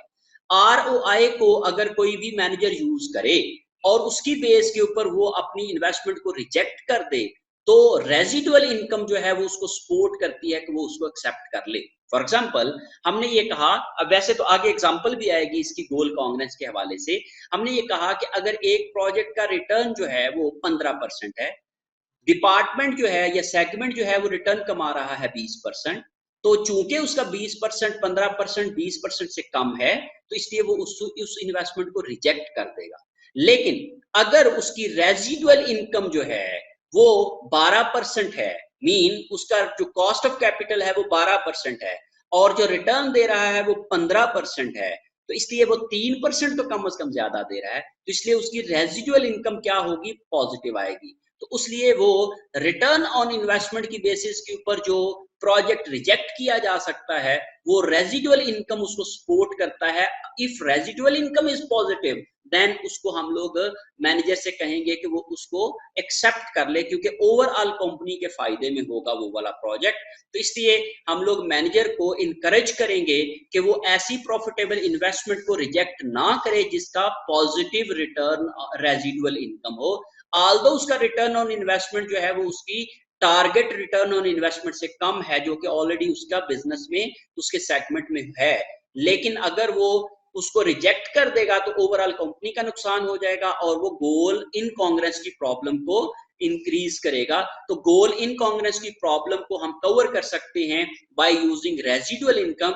ROI को अगर कोई भी मैनेजर यूज करे और उसकी बेस के ऊपर वो अपनी इन्वेस्टमेंट को रिजेक्ट कर दे, तो रेजिडुअल इनकम जो है वो उसको सपोर्ट करती है कि वो उसको एक्सेप्ट कर ले। फॉर एग्जाम्पल, हमने ये कहा, अब वैसे तो आगे एग्जाम्पल भी आएगी इसकी गोल कॉन्ग्रेंस के हवाले से, हमने ये कहा कि अगर एक प्रोजेक्ट का रिटर्न जो है वो 15% है, डिपार्टमेंट जो है या सेगमेंट जो है वो रिटर्न कमा रहा है 20%, तो चूंकि उसका 20%, 15%, 20% से कम है, तो इसलिए वो उस इन्वेस्टमेंट को रिजेक्ट कर देगा। लेकिन अगर उसकी रेजिडुअल इनकम जो है वो 12% है, मीन उसका जो कॉस्ट ऑफ कैपिटल है वो 12% है, और जो रिटर्न दे रहा है वो 15% है, तो इसलिए वो 3% तो कम से कम ज्यादा दे रहा है, तो इसलिए उसकी रेजिडुअल इनकम क्या होगी, पॉजिटिव आएगी। तो उसलिए वो रिटर्न ऑन इन्वेस्टमेंट की बेसिस के ऊपर जो प्रोजेक्ट रिजेक्ट किया जा सकता है, वो रेजिडुअल इनकम उसको सपोर्ट करता है। If residual income is positive, then उसको हम लोग मैनेजर से कहेंगे कि वो उसको एक्सेप्ट कर ले, क्योंकि ओवरऑल कंपनी के फायदे में होगा वो वाला प्रोजेक्ट। तो इसलिए हम लोग मैनेजर को इनकरेज करेंगे कि वो ऐसी प्रॉफिटेबल इन्वेस्टमेंट को रिजेक्ट ना करे जिसका पॉजिटिव रिटर्न रेजिडुअल इनकम हो, आल्दो उसका रिटर्न ऑन इन्वेस्टमेंट जो है वो उसकी टारगेट रिटर्न ऑन इन्वेस्टमेंट से कम है, जो कि ऑलरेडी उसका बिजनेस में, उसके सेगमेंट में है। लेकिन अगर वो उसको रिजेक्ट कर देगा तो ओवरऑल कंपनी का नुकसान हो जाएगा और वो गोल इन कांग्रेस की प्रॉब्लम को इंक्रीज करेगा। तो गोल इनकॉन्ग्रुएंस की प्रॉब्लम को हम कवर कर सकते हैं बाय यूजिंग रेजिडुअल इनकम।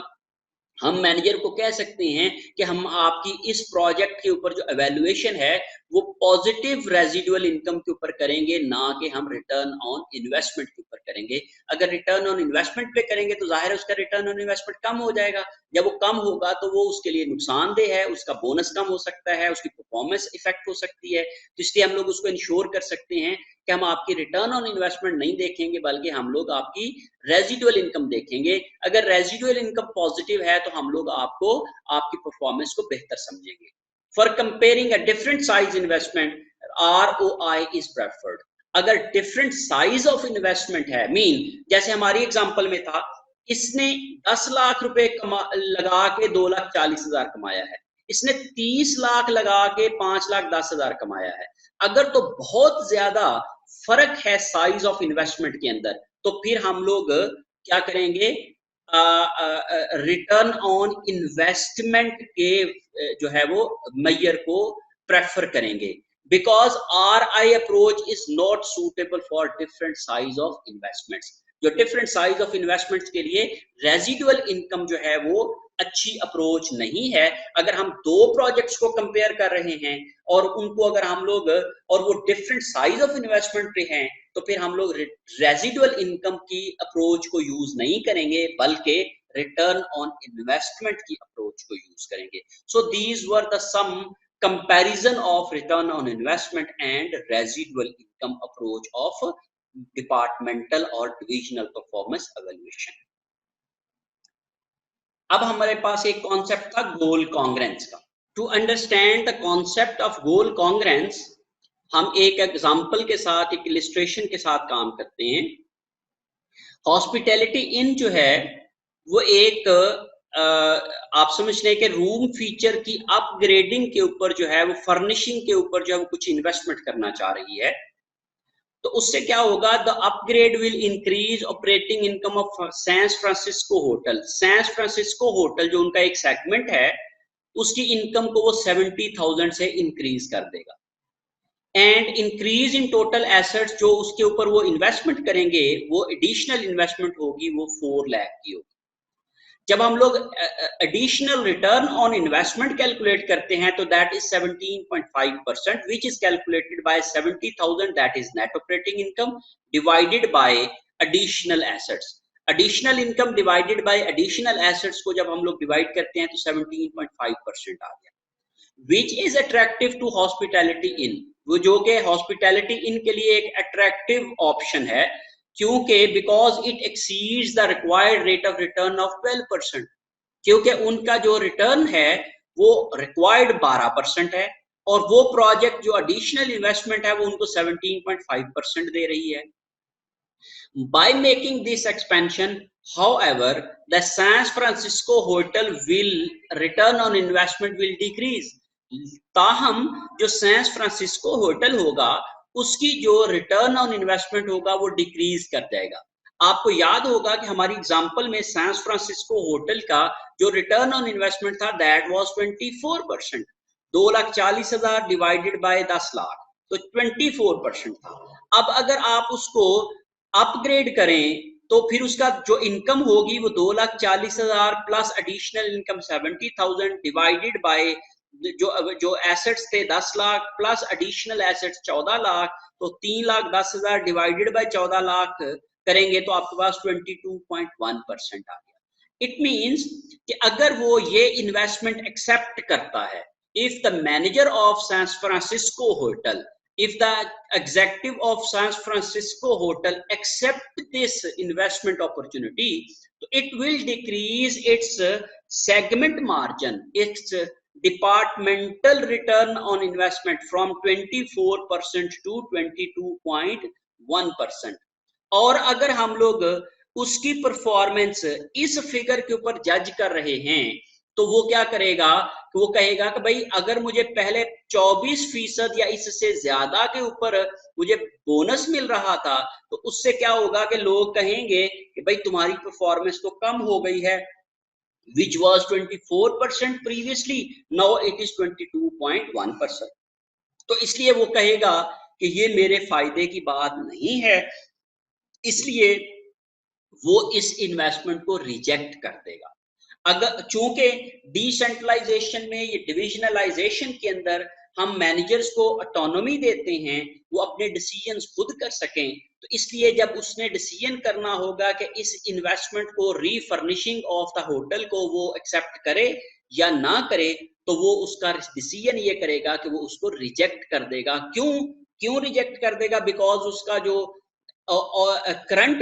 हम मैनेजर को कह सकते हैं कि हम आपकी इस प्रोजेक्ट के ऊपर जो एवेल्युएशन है वो पॉजिटिव रेजिडुअल इनकम के ऊपर करेंगे, ना कि हम रिटर्न ऑन इन्वेस्टमेंट के ऊपर करेंगे। अगर रिटर्न ऑन इन्वेस्टमेंट पे करेंगे तो जाहिर है उसका रिटर्न ऑन इन्वेस्टमेंट कम हो जाएगा। जब वो कम होगा तो वो उसके लिए नुकसानदेह है, उसका बोनस कम हो सकता है, उसकी परफॉर्मेंस इफेक्ट हो सकती है। तो इसलिए हम लोग उसको इंश्योर कर सकते हैं कि हम आपकी रिटर्न ऑन इन्वेस्टमेंट नहीं देखेंगे, बल्कि हम लोग आपकी रेजिडुअल इनकम देखेंगे। अगर रेजिडुअल इनकम पॉजिटिव है तो हम लोग आपको आपकी परफॉर्मेंस को बेहतर समझेंगे। For comparing a different size investment ROI is preferred. अगर डिफरेंट साइज ऑफ इन्वेस्टमेंट है, मीन जैसे हमारी एग्जांपल में था, इसने 10 लाख रुपए लगा के 2,40,000 कमाया है, इसने 30 लाख लगा के 5,10,000 कमाया है। अगर तो बहुत ज्यादा फर्क है साइज ऑफ इन्वेस्टमेंट के अंदर, तो फिर हम लोग क्या करेंगे, रिटर्न ऑन इन्वेस्टमेंट के जो है वो मेजर को प्रेफर करेंगे, because RI approach is not suitable for different size of investments. जो डिफरेंट साइज ऑफ इन्वेस्टमेंट्स के लिए रेजिडुअल इनकम जो है वो अच्छी अप्रोच नहीं है। अगर हम दो प्रोजेक्ट्स को कंपेयर कर रहे हैं और उनको अगर हम लोग, और वो डिफरेंट साइज ऑफ इन्वेस्टमेंट पे हैं, तो फिर हम लोग रेजिडुअल इनकम की अप्रोच को यूज नहीं करेंगे, बल्कि रिटर्न ऑन इन्वेस्टमेंट की अप्रोच को यूज करेंगे। So these were the some comparison of return on investment and residual income approach of departmental or divisional performance evaluation। अब हमारे पास एक कॉन्सेप्ट था गोल कॉन्ग्रेंस का। To understand the concept of goal congruence हम एक example के साथ, एक इलिस्ट्रेशन के साथ काम करते हैं। हॉस्पिटैलिटी इन जो है वो एक आप समझ लें कि रूम फीचर की अपग्रेडिंग के ऊपर जो है वो, फर्निशिंग के ऊपर जो है वो कुछ इन्वेस्टमेंट करना चाह रही है। तो उससे क्या होगा, the upgrade will increase operating income of San Francisco hotel. San Francisco hotel जो उनका एक सेगमेंट है, उसकी इनकम को वो 70,000 से इंक्रीज कर देगा। And increase in total assets, जो उसके ऊपर वो इन्वेस्टमेंट करेंगे, वो एडिशनल इन्वेस्टमेंट होगी, वो 4 लाख की होगी। जब हम लोग additional return on investment calculate करते हैं तो that is 17.5%, which is calculated by 70,000, that is net operating income, divided by additional assets. Additional income divided by additional assets को जब हम लोग डिवाइड करते हैं तो 17.5% आ गया। Which is attractive to hospitality in, वो जो कि हॉस्पिटैलिटी इन के लिए एक अट्रैक्टिव ऑप्शन है, क्योंकि because it exceeds the required rate of return of 12%, क्योंकि उनका जो रिटर्न है वो रिक्वायर्ड 12% है, और वो प्रोजेक्ट जो एडिशनल इन्वेस्टमेंट है वो उनको 17.5% दे रही है। By making this expansion, however, the San Francisco hotel will return on investment will decrease। ताहम जो सैन फ्रांसिस्को होटल होगा उसकी जो रिटर्न ऑन इन्वेस्टमेंट होगा वो डिक्रीज कर जाएगा। आपको याद होगा कि हमारी एग्जांपल में सैन फ्रांसिस्को होटल का जो रिटर्न ऑन इन्वेस्टमेंट था that was 24%। 2,40,000 divided by 10 lakh, तो 24% था। अब अगर आप उसको अपग्रेड करें तो फिर उसका जो इनकम होगी वो 2,40,000 plus additional income 70,000 divided by जो एसेट्स थे 10 lakh plus additional assets 14 lakh, तो 3,10,000 डिवाइडेड बाय 14 लाख करेंगे तो आपके पास 22.1% आ गया। इट मींस कि अगर वो ये इन्वेस्टमेंट एक्सेप्ट करता है, if the manager of San Francisco hotel, if the executive of San Francisco hotel accept this investment opportunity, it will decrease its segment margin, its departmental return on investment from 24% to 22.1%। और अगर हम लोग उसकी performance इस figure के ऊपर जज कर रहे हैं तो वो क्या करेगा, तो वो कहेगा कि भाई अगर मुझे पहले 24% या इससे ज्यादा के ऊपर मुझे बोनस मिल रहा था तो उससे क्या होगा कि लोग कहेंगे कि भाई तुम्हारी परफॉर्मेंस तो कम हो गई है, which was 24% previously, now it is 22.1%। तो इसलिए वो कहेगा कि ये मेरे फायदे की बात नहीं है, इसलिए वो इस इन्वेस्टमेंट को रिजेक्ट कर देगा। अगर चूंकि डिसेंट्रलाइजेशन में, ये डिविजनलाइजेशन के अंदर हम मैनेजर्स को ऑटोनॉमी देते हैं, वो अपने डिसीजंस खुद कर सकें, तो इसलिए जब उसने डिसीजन करना होगा कि इस इन्वेस्टमेंट को, रीफर्निशिंग ऑफ द होटल को वो एक्सेप्ट करे या ना करे, तो वो उसका डिसीजन ये करेगा कि वो उसको रिजेक्ट कर देगा। क्यों क्यों रिजेक्ट कर देगा? बिकॉज उसका जो करंट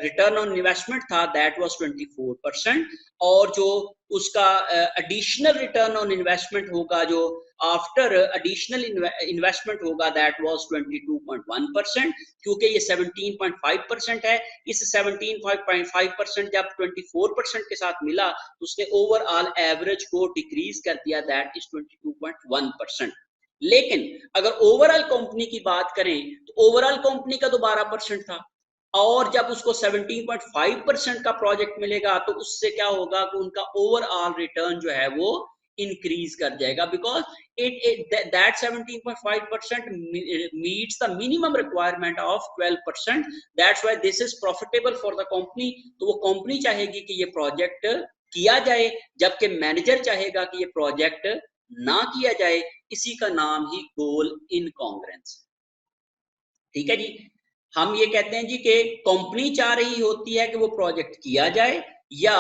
रिटर्न ऑन इन्वेस्टमेंट था दैट वाज 24%, और जो उसका एडिशनल रिटर्न ऑन इन्वेस्टमेंट होगा, जो आफ्टर एडिशनल इन्वेस्टमेंट होगा, दैट वाज 22.1%। क्योंकि ये 17.5% है, इस 17.5% जब 24% के साथ मिला तो उसने ओवरऑल एवरेज को डिक्रीज कर दिया, दैट इज 22.1%। लेकिन अगर ओवरऑल कंपनी की बात करें तो ओवरऑल कंपनी का तो 12% था, और जब उसको 17.5% का प्रोजेक्ट मिलेगा तो उससे क्या होगा कि उनका ओवरऑल रिटर्न जो है वो इंक्रीज कर जाएगा, because that 17.5% meets the minimum requirement of 12%। That's why this is profitable for the company. तो वो कंपनी चाहेगी कि ये प्रोजेक्ट किया जाए, जबकि मैनेजर चाहेगा कि ये प्रोजेक्ट ना किया जाए। इसी का नाम ही गोल इनकॉन्ग्रेंस। ठीक है जी। हम ये कहते हैं जी कि कंपनी चाह रही होती है कि वो प्रोजेक्ट किया जाए, या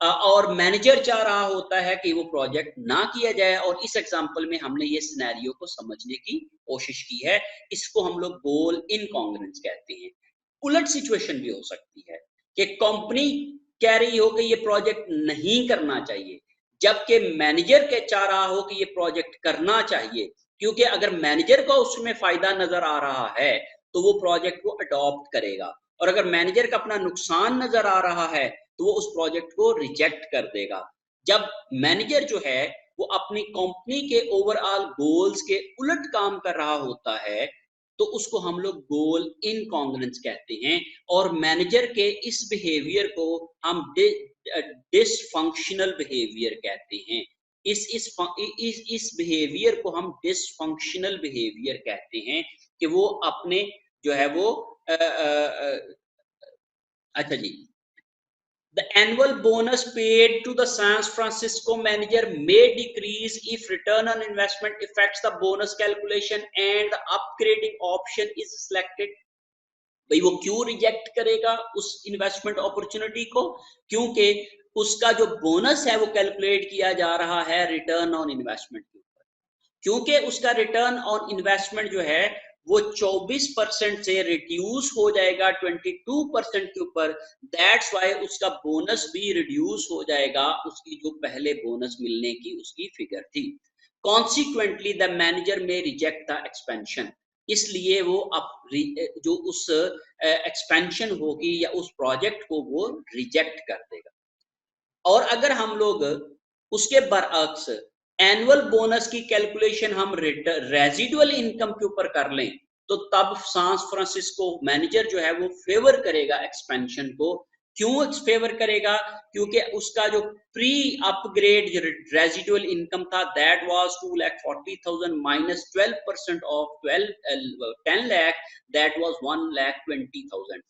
और मैनेजर चाह रहा होता है कि वो प्रोजेक्ट ना किया जाए। और इस एग्जांपल में हमने ये सिनेरियो को समझने की कोशिश की है। इसको हम लोग गोल इनकॉन्ग्रेंस कहते हैं। उलट सिचुएशन भी हो सकती है कि कंपनी कह रही हो कि ये प्रोजेक्ट नहीं करना चाहिए, जबकि मैनेजर के चाह रहा हो कि ये प्रोजेक्ट करना चाहिए, क्योंकि अगर मैनेजर को उसमें फायदा नजर आ रहा है तो वो प्रोजेक्ट को अडॉप्ट करेगा, और अगर मैनेजर का अपना नुकसान नजर आ रहा है तो वो उस प्रोजेक्ट को रिजेक्ट कर देगा। जब मैनेजर जो है वो अपनी कंपनी के ओवरऑल गोल्स के उलट काम कर रहा होता है तो उसको हम लोग गोल इनकॉन्ग्रेंस कहते हैं। और मैनेजर के इस बिहेवियर को हम डिसफंक्शनल बिहेवियर कहते हैं। इस बिहेवियर को हम डिसफंक्शनल बिहेवियर कहते हैं, कि वो अपने जो है वो अच्छा जी। The annual bonus paid to the San Francisco manager may decrease if return on investment affects the bonus calculation and the upgrading option is selected। भाई वो क्यों रिजेक्ट करेगा उस इन्वेस्टमेंट अपॉर्चुनिटी को? क्योंकि उसका जो बोनस है वो कैलकुलेट किया जा रहा है रिटर्न ऑन इन्वेस्टमेंट के ऊपर। क्योंकि उसका रिटर्न ऑन इन्वेस्टमेंट जो है वो 24% से रिड्यूस हो जाएगा 22% के ऊपर। दैट्स वाई उसका बोनस भी रिड्यूस हो जाएगा उसकी जो पहले बोनस मिलने की उसकी फिगर थी। कॉन्सिक्वेंटली द मैनेजर में रिजेक्ट द एक्सपेंशन। इसलिए वो अब जो उस एक्सपेंशन होगी या उस प्रोजेक्ट को वो रिजेक्ट कर देगा। और अगर हम लोग उसके बरअक्स एनुअल बोनस की कैलकुलेशन हम रेजिडुअल इनकम के ऊपर कर लें, तो तब सांस फ्रांसिस्को मैनेजर जो है वो फेवर करेगा एक्सपेंशन को। क्यों फेवर करेगा? क्योंकि उसका जो प्री अपग्रेड रेजिडुअल इनकम था that was 2,40,000 minus 12% of 10 lakh, that was 1,20,000।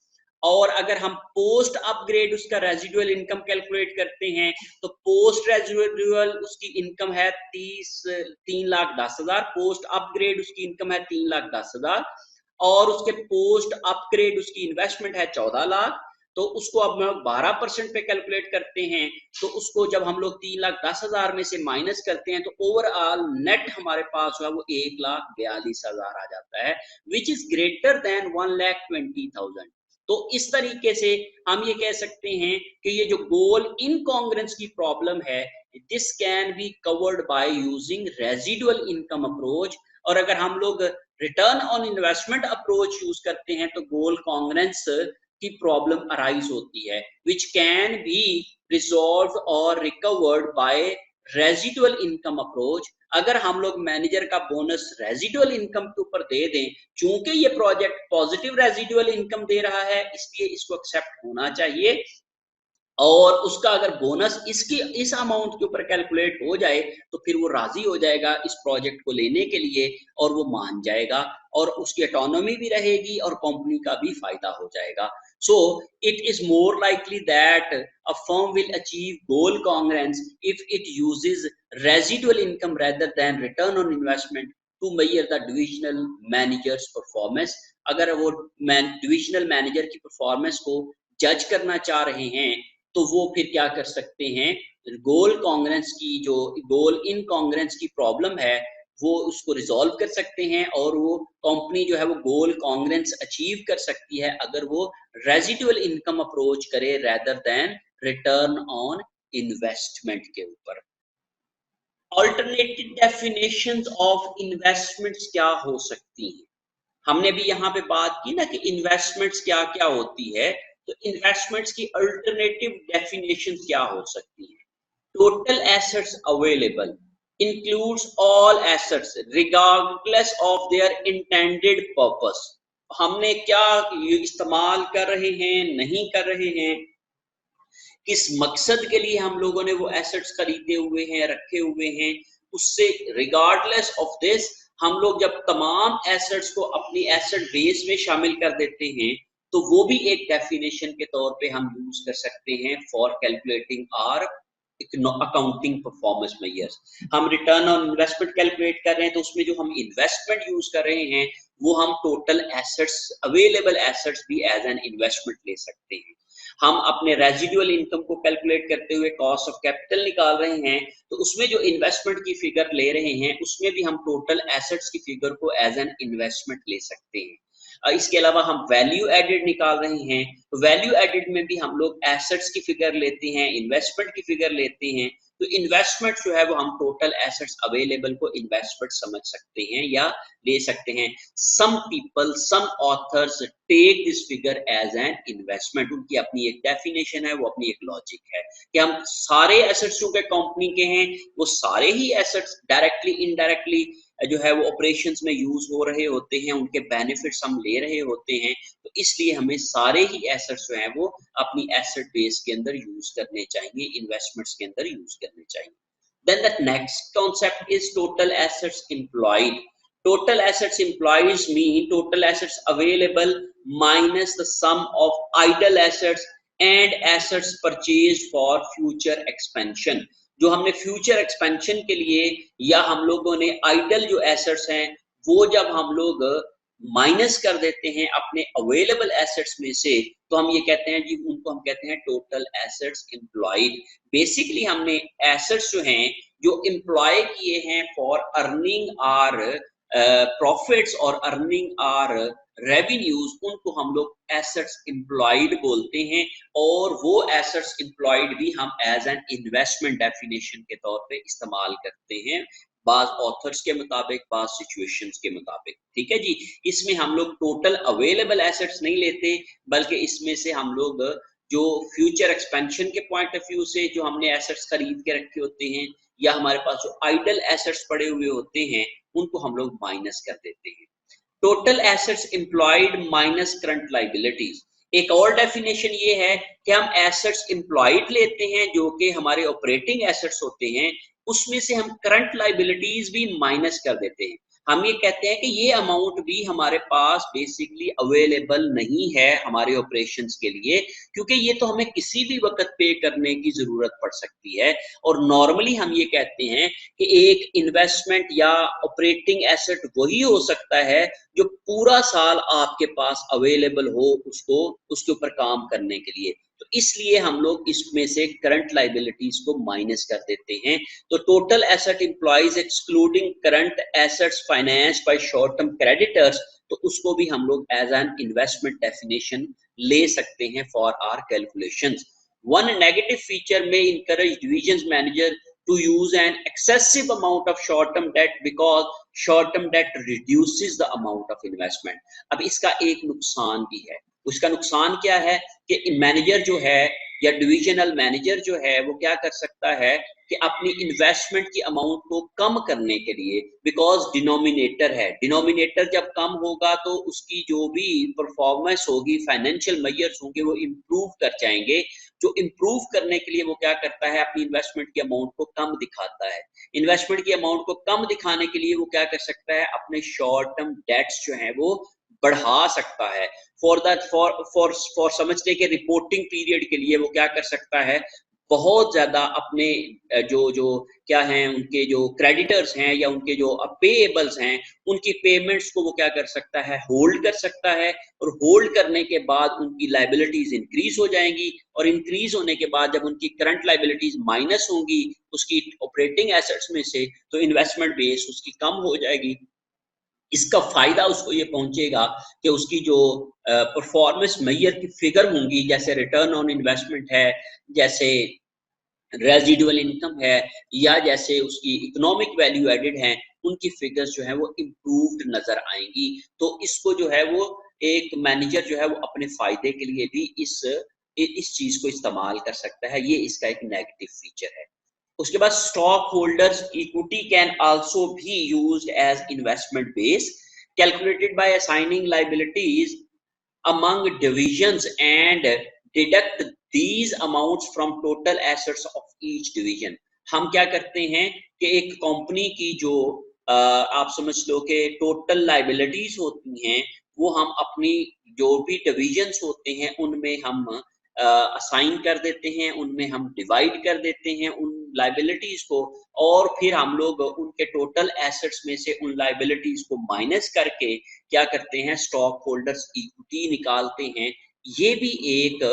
और अगर हम पोस्ट अपग्रेड उसका रेजिडुअल इनकम कैलकुलेट करते हैं तो पोस्ट रेजिडुअल उसकी इनकम है 3,10,000, पोस्ट अपग्रेड उसकी इनकम है 3,10,000, और उसके पोस्ट अपग्रेड उसकी इन्वेस्टमेंट है 14 लाख। तो उसको अब हम 12% पे कैलकुलेट करते हैं, तो उसको जब हम लोग 3,10,000 में से माइनस करते हैं तो ओवरऑल नेट हमारे पास है वो 1,42,000 आ जाता है, विच इज ग्रेटर देन 1,20,000। तो इस तरीके से हम ये कह सकते हैं कि ये जो गोल इनकॉन्ग्रेंस की प्रॉब्लम है, this can be covered by using residual income approach. और अगर हम लोग return on investment approach use करते हैं तो गोल कॉन्ग्रेंस की प्रॉब्लम अराइज होती है, विच कैन बी रिजॉल्व और recovered by residual income approach. अगर हम लोग मैनेजर का बोनस रेजिडुअल इनकम के ऊपर दे दें, चूंकि ये प्रोजेक्ट पॉजिटिव रेजिडुअल इनकम दे रहा है इसलिए इसको एक्सेप्ट होना चाहिए, और उसका अगर बोनस इसकी इस अमाउंट के ऊपर कैलकुलेट हो जाए तो फिर वो राजी हो जाएगा इस प्रोजेक्ट को लेने के लिए और वो मान जाएगा और उसकी ऑटोनॉमी भी रहेगी और कंपनी का भी फायदा हो जाएगा। So it is more likely that a firm will achieve goal congruence if it uses residual income rather than return on investment to measure the divisional managers performance. अगर वो डिविजनल मैनेजर की performance को जज करना चाह रहे हैं तो वो फिर क्या कर सकते हैं, गोल कांग्रेंस की जो गोल इन कांग्रेंस की प्रॉब्लम है वो उसको रिजॉल्व कर सकते हैं और वो कंपनी जो है वो गोल कांग्रेंस अचीव कर सकती है अगर वो रेजिडुअल इनकम अप्रोच करे rather than return on investment के ऊपर। ऑल्टरनेटिव डेफिनेशंस ऑफ इन्वेस्टमेंट्स क्या हो सकती हैं? हमने भी यहाँ पे बात की ना कि इन्वेस्टमेंट्स क्या क्या होती है, तो इन्वेस्टमेंट्स की अल्टरनेटिव डेफिनेशन क्या हो सकती है? Total assets available includes all assets regardless of their intended purpose। हमने क्या इस्तेमाल कर रहे हैं, नहीं कर रहे हैं, किस मकसद के लिए हम लोगों ने वो एसेट्स खरीदे हुए हैं, रखे हुए हैं, उससे रिगार्डलेस ऑफ दिस हम लोग जब तमाम एसेट्स को अपनी एसेट बेस में शामिल कर देते हैं तो वो भी एक डेफिनेशन के तौर पे हम यूज कर सकते हैं for calculating our accounting performance measures. हम रिटर्न ऑन इन्वेस्टमेंट कैलकुलेट कर रहे हैं तो उसमें जो हम इन्वेस्टमेंट यूज कर रहे हैं वो हम टोटल एसेट्स अवेलेबल एसेट्स भी एज एन इन्वेस्टमेंट ले सकते हैं। हम अपने रेजिडुअल इनकम को कैलकुलेट करते हुए कॉस्ट ऑफ कैपिटल निकाल रहे हैं तो उसमें जो इन्वेस्टमेंट की फिगर ले रहे हैं उसमें भी हम टोटल एसेट्स की फिगर को एज एन इन्वेस्टमेंट ले सकते हैं। इसके अलावा हम वैल्यू एडेड निकाल रहे हैं तो वैल्यू एडेड में भी हम लोग एसेट्स की फिगर लेते हैं, इन्वेस्टमेंट की फिगर लेते हैं। तो इन्वेस्टमेंट जो है वो हम टोटल एसेट्स अवेलेबल को इन्वेस्टमेंट समझ सकते हैं या ले सकते हैं। Some people, some authors take this figure as an investment. उनकी अपनी एक डेफिनेशन है, वो अपनी एक लॉजिक है कि हम सारे एसेट्स जो के कंपनी के हैं वो सारे ही एसेट्स डायरेक्टली इनडायरेक्टली जो है वो ऑपरेशंस में यूज हो रहे होते हैं, उनके बेनिफिट्स हम ले रहे होते हैं, तो इसलिए हमें सारे ही एसेट्स जो हैं वो अपनी एसेट बेस के अंदर यूज करने चाहिए, इन्वेस्टमेंट्स के अंदर यूज करने चाहिए। Then the next concept is total assets employed. Total assets employed mean total assets available minus the sum of idle assets and assets purchased for future expansion। जो हमने फ्यूचर एक्सपेंशन के लिए या हम लोगों ने आइडल जो एसेट्स हैं वो जब हम लोग माइनस कर देते हैं अपने अवेलेबल एसेट्स में से तो हम ये कहते हैं जी उनको हम कहते हैं टोटल एसेट्स एम्प्लॉयड। बेसिकली हमने एसेट्स जो हैं जो एम्प्लॉय किए हैं फॉर अर्निंग आर प्रॉफिट्स और अर्निंग आर रेवेन्यूज, उनको हम लोग एसेट्स एम्प्लॉयड बोलते हैं और वो एसेट्स एम्प्लॉयड भी हम एज एन इन्वेस्टमेंट डेफिनेशन के तौर पे इस्तेमाल करते हैं, बाज ऑथर्स के मुताबिक, बाज सिचुएशंस के मुताबिक। ठीक है जी, इसमें हम लोग टोटल अवेलेबल एसेट्स नहीं लेते बल्कि इसमें से हम लोग जो फ्यूचर एक्सपेंशन के पॉइंट ऑफ व्यू से जो हमने एसेट्स खरीद के रखे होते हैं या हमारे पास जो आइडल एसेट्स पड़े हुए होते हैं उनको हम लोग माइनस कर देते हैं। Total assets employed minus current liabilities. एक और डेफिनेशन ये है कि हम एसेट्स एम्प्लॉयड लेते हैं जो कि हमारे ऑपरेटिंग एसेट्स होते हैं, उसमें से हम करंट लाइबिलिटीज भी माइनस कर देते हैं। हम ये कहते हैं कि ये अमाउंट भी हमारे पास बेसिकली अवेलेबल नहीं है हमारे ऑपरेशंस के लिए, क्योंकि ये तो हमें किसी भी वक्त पे करने की जरूरत पड़ सकती है। और नॉर्मली हम ये कहते हैं कि एक इन्वेस्टमेंट या ऑपरेटिंग एसेट वही हो सकता है जो पूरा साल आपके पास अवेलेबल हो उसको उसके ऊपर काम करने के लिए। तो इसलिए हम लोग इसमें से करंट लाइबिलिटीज को माइनस कर देते हैं। तो total asset employees excluding current assets finance by short term creditors, तो उसको भी हम लोग एज एन इन्वेस्टमेंट डेफिनेशन ले सकते हैं for our calculations. One negative feature may encourage divisions manager to use an excessive amount of short-term debt because short-term debt reduces the amount of investment। अब इसका एक नुकसान भी है। उसका नुकसान क्या है कि मैनेजर जो है या डिविजनल मैनेजर जो है वो क्या कर सकता है कि अपनी इन्वेस्टमेंट की अमाउंट को कम करने के लिए, बिकॉज डिनोमिनेटर है, डिनोमिनेटर जब कम होगा तो उसकी जो भी परफॉर्मेंस होगी, फाइनेंशियल मेजर्स होंगे वो इम्प्रूव कर जाएंगे। जो इम्प्रूव करने के लिए वो क्या करता है, अपनी इन्वेस्टमेंट की अमाउंट को कम दिखाता है। इन्वेस्टमेंट की अमाउंट को कम दिखाने के लिए वो क्या कर सकता है, अपने शॉर्ट टर्म डेट्स जो हैं वो बढ़ा सकता है। फॉर समझने के रिपोर्टिंग पीरियड के लिए वो क्या कर सकता है, बहुत ज़्यादा अपने जो जो क्या हैं उनके जो क्रेडिटर्स हैं या उनके जो पेएबल्स हैं, उनकी पेमेंट्स को वो क्या कर सकता है, होल्ड कर सकता है, और होल्ड करने के बाद उनकी लायबिलिटीज़ इंक्रीज़ हो जाएँगी, और इंक्रीज़ होने के बाद जब उनकी करंट लायबिलिटीज़ माइनस होंगी उसकी ऑपरेटिंग एसेट्स में से, तो इन्वेस्टमेंट बेस उसकी कम हो जाएगी। इसका फ़ायदा उसको ये पहुँचेगा कि उसकी जो परफ़ॉर्मेंस मेजर की फ़िगर होंगी, जैसे रिटर्न ऑन इन्वेस्टमेंट है, जैसे रेज़िडुअल इनकम है, या जैसे उसकी इकोनॉमिक वैल्यू एडेड है, उनकी फ़िगर्स जो हैं वो इम्प्रूव्ड नज़र आएँगी। तो इसको जो है वो एक मैनेजर जो है वो अपने फ़ायदे के लिए भी इस चीज़ को इस्तेमाल कर सकता है, ये इसका एक नेगेटिव फ़ीचर है। उसके बाद stockholders equity can also be used as investment base calculated by assigning liabilities among divisions and deduct these amounts from total assets of each division। हम क्या करते हैं कि एक कंपनी की जो आप समझ लो कि टोटल लाइबिलिटीज होती हैं, वो हम अपनी जो भी डिविजन्स होते हैं उनमें हम असाइन कर देते हैं, उनमें हम डिवाइड कर देते हैं उन लाइबिलिटीज को, और फिर हम लोग उनके टोटल एसेट्स में से उन लाइबिलिटीज को माइनस करके क्या करते हैं, स्टॉक होल्डर्स इक्विटी निकालते हैं। ये भी एक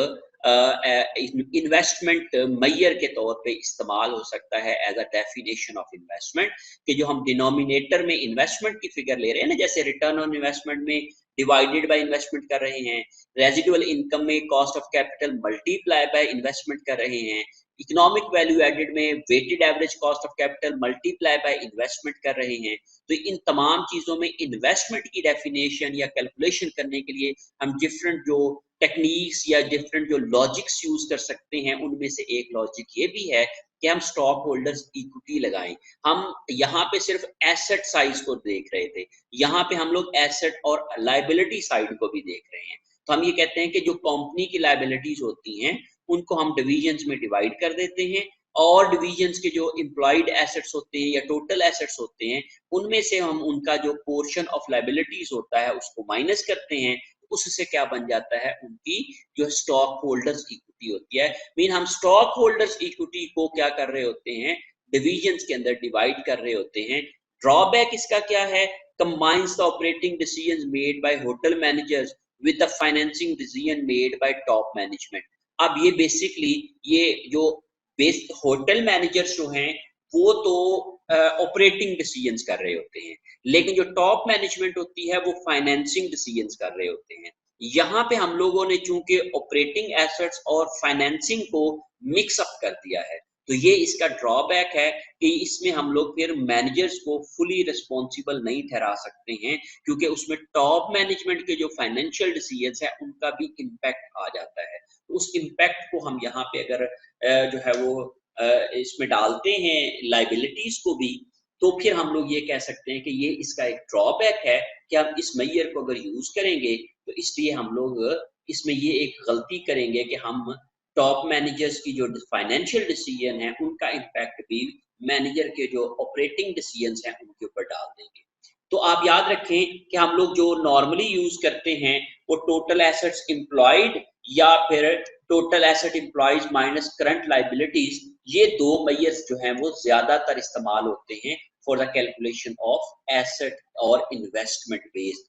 इन्वेस्टमेंट मैयर के तौर पे इस्तेमाल हो सकता है as a definition of investment, कि जो हम डिनोमिनेटर में इन्वेस्टमेंट की फिगर ले रहे हैं ना, जैसे रिटर्न ऑन इन्वेस्टमेंट में डिवाइडेड बाय इन्वेस्टमेंट कर रहे हैं, रेजिडुअल इनकम में cost of capital multiply by investment कर रहे हैं, इकोनॉमिक वैल्यू एडेड में weighted average cost of capital multiply by investment कर रहे हैं। तो इन तमाम चीज़ों में इन्वेस्टमेंट की डेफिनेशन या कैलकुलेशन करने के लिए हम डिफरेंट जो टेक्निक्स या डिफरेंट जो लॉजिक्स यूज कर सकते हैं, उनमें से एक लॉजिक ये भी है कि हम स्टॉक होल्डर्स इक्विटी लगाएं। हम यहाँ पे सिर्फ एसेट साइज को देख रहे थे, यहाँ पे हम लोग एसेट और लाइबिलिटी साइड को भी देख रहे हैं। तो हम ये कहते हैं कि जो कंपनी की लाइबिलिटीज होती हैं उनको हम डिविजन्स में डिवाइड कर देते हैं, और डिविजन्स के जो एम्प्लॉयड एसेट्स होते हैं या टोटल एसेट्स होते हैं, उनमें से हम उनका जो पोर्शन ऑफ लाइबिलिटीज होता है उसको माइनस करते हैं। उससे क्या बन जाता है, उनकी जो स्टॉक होल्डर्स इक्विटी होती है। मीन हम स्टॉक होल्डर्स इक्विटी को क्या कर रहे होते हैं, डिविजन्स के अंदर डिवाइड कर रहे होते हैं। ड्रॉबैक इसका क्या है, combines the operating decisions made by hotel managers with the financing decision made by top management. अब ये बेसिकली ये जो बेस होटल मैनेजर्स जो हैं वो तो ऑपरेटिंग डिसीजंस कर रहे होते हैं, लेकिन जो टॉप मैनेजमेंट होती है वो फाइनेंसिंग डिसीजंस कर रहे होते हैं। यहाँ पे हम लोगों ने चूंकि ऑपरेटिंग एसेट्स और फाइनेंसिंग को मिक्स अप कर दिया है, तो ये इसका ड्रॉबैक है कि इसमें हम लोग फिर मैनेजर्स को फुली रिस्पॉन्सिबल नहीं ठहरा सकते हैं, क्योंकि उसमें टॉप मैनेजमेंट के जो फाइनेंशियल डिसीजंस है उनका भी इम्पैक्ट आ जाता है। उस इम्पैक्ट को हम यहाँ पे अगर जो है वो इसमें डालते हैं लाइबिलिटीज को भी, तो फिर हम लोग ये कह सकते हैं कि ये इसका एक ड्रॉबैक है कि हम इस मैयर को अगर यूज करेंगे तो इसलिए हम लोग इसमें ये एक गलती करेंगे कि हम टॉप मैनेजर्स की जो फाइनेंशियल डिसीजन है उनका इम्पैक्ट भी मैनेजर के जो ऑपरेटिंग डिसीजंस हैं उनके ऊपर डाल देंगे। तो आप याद रखें कि हम लोग जो नॉर्मली यूज करते हैं वो टोटल एसेट्स एम्प्लॉयड या फिर total asset employees minus current liabilities, ये दो मेजर्स जो हैं वो ज्यादातर इस्तेमाल होते हैं for the calculation of asset और इन्वेस्टमेंट बेस्ड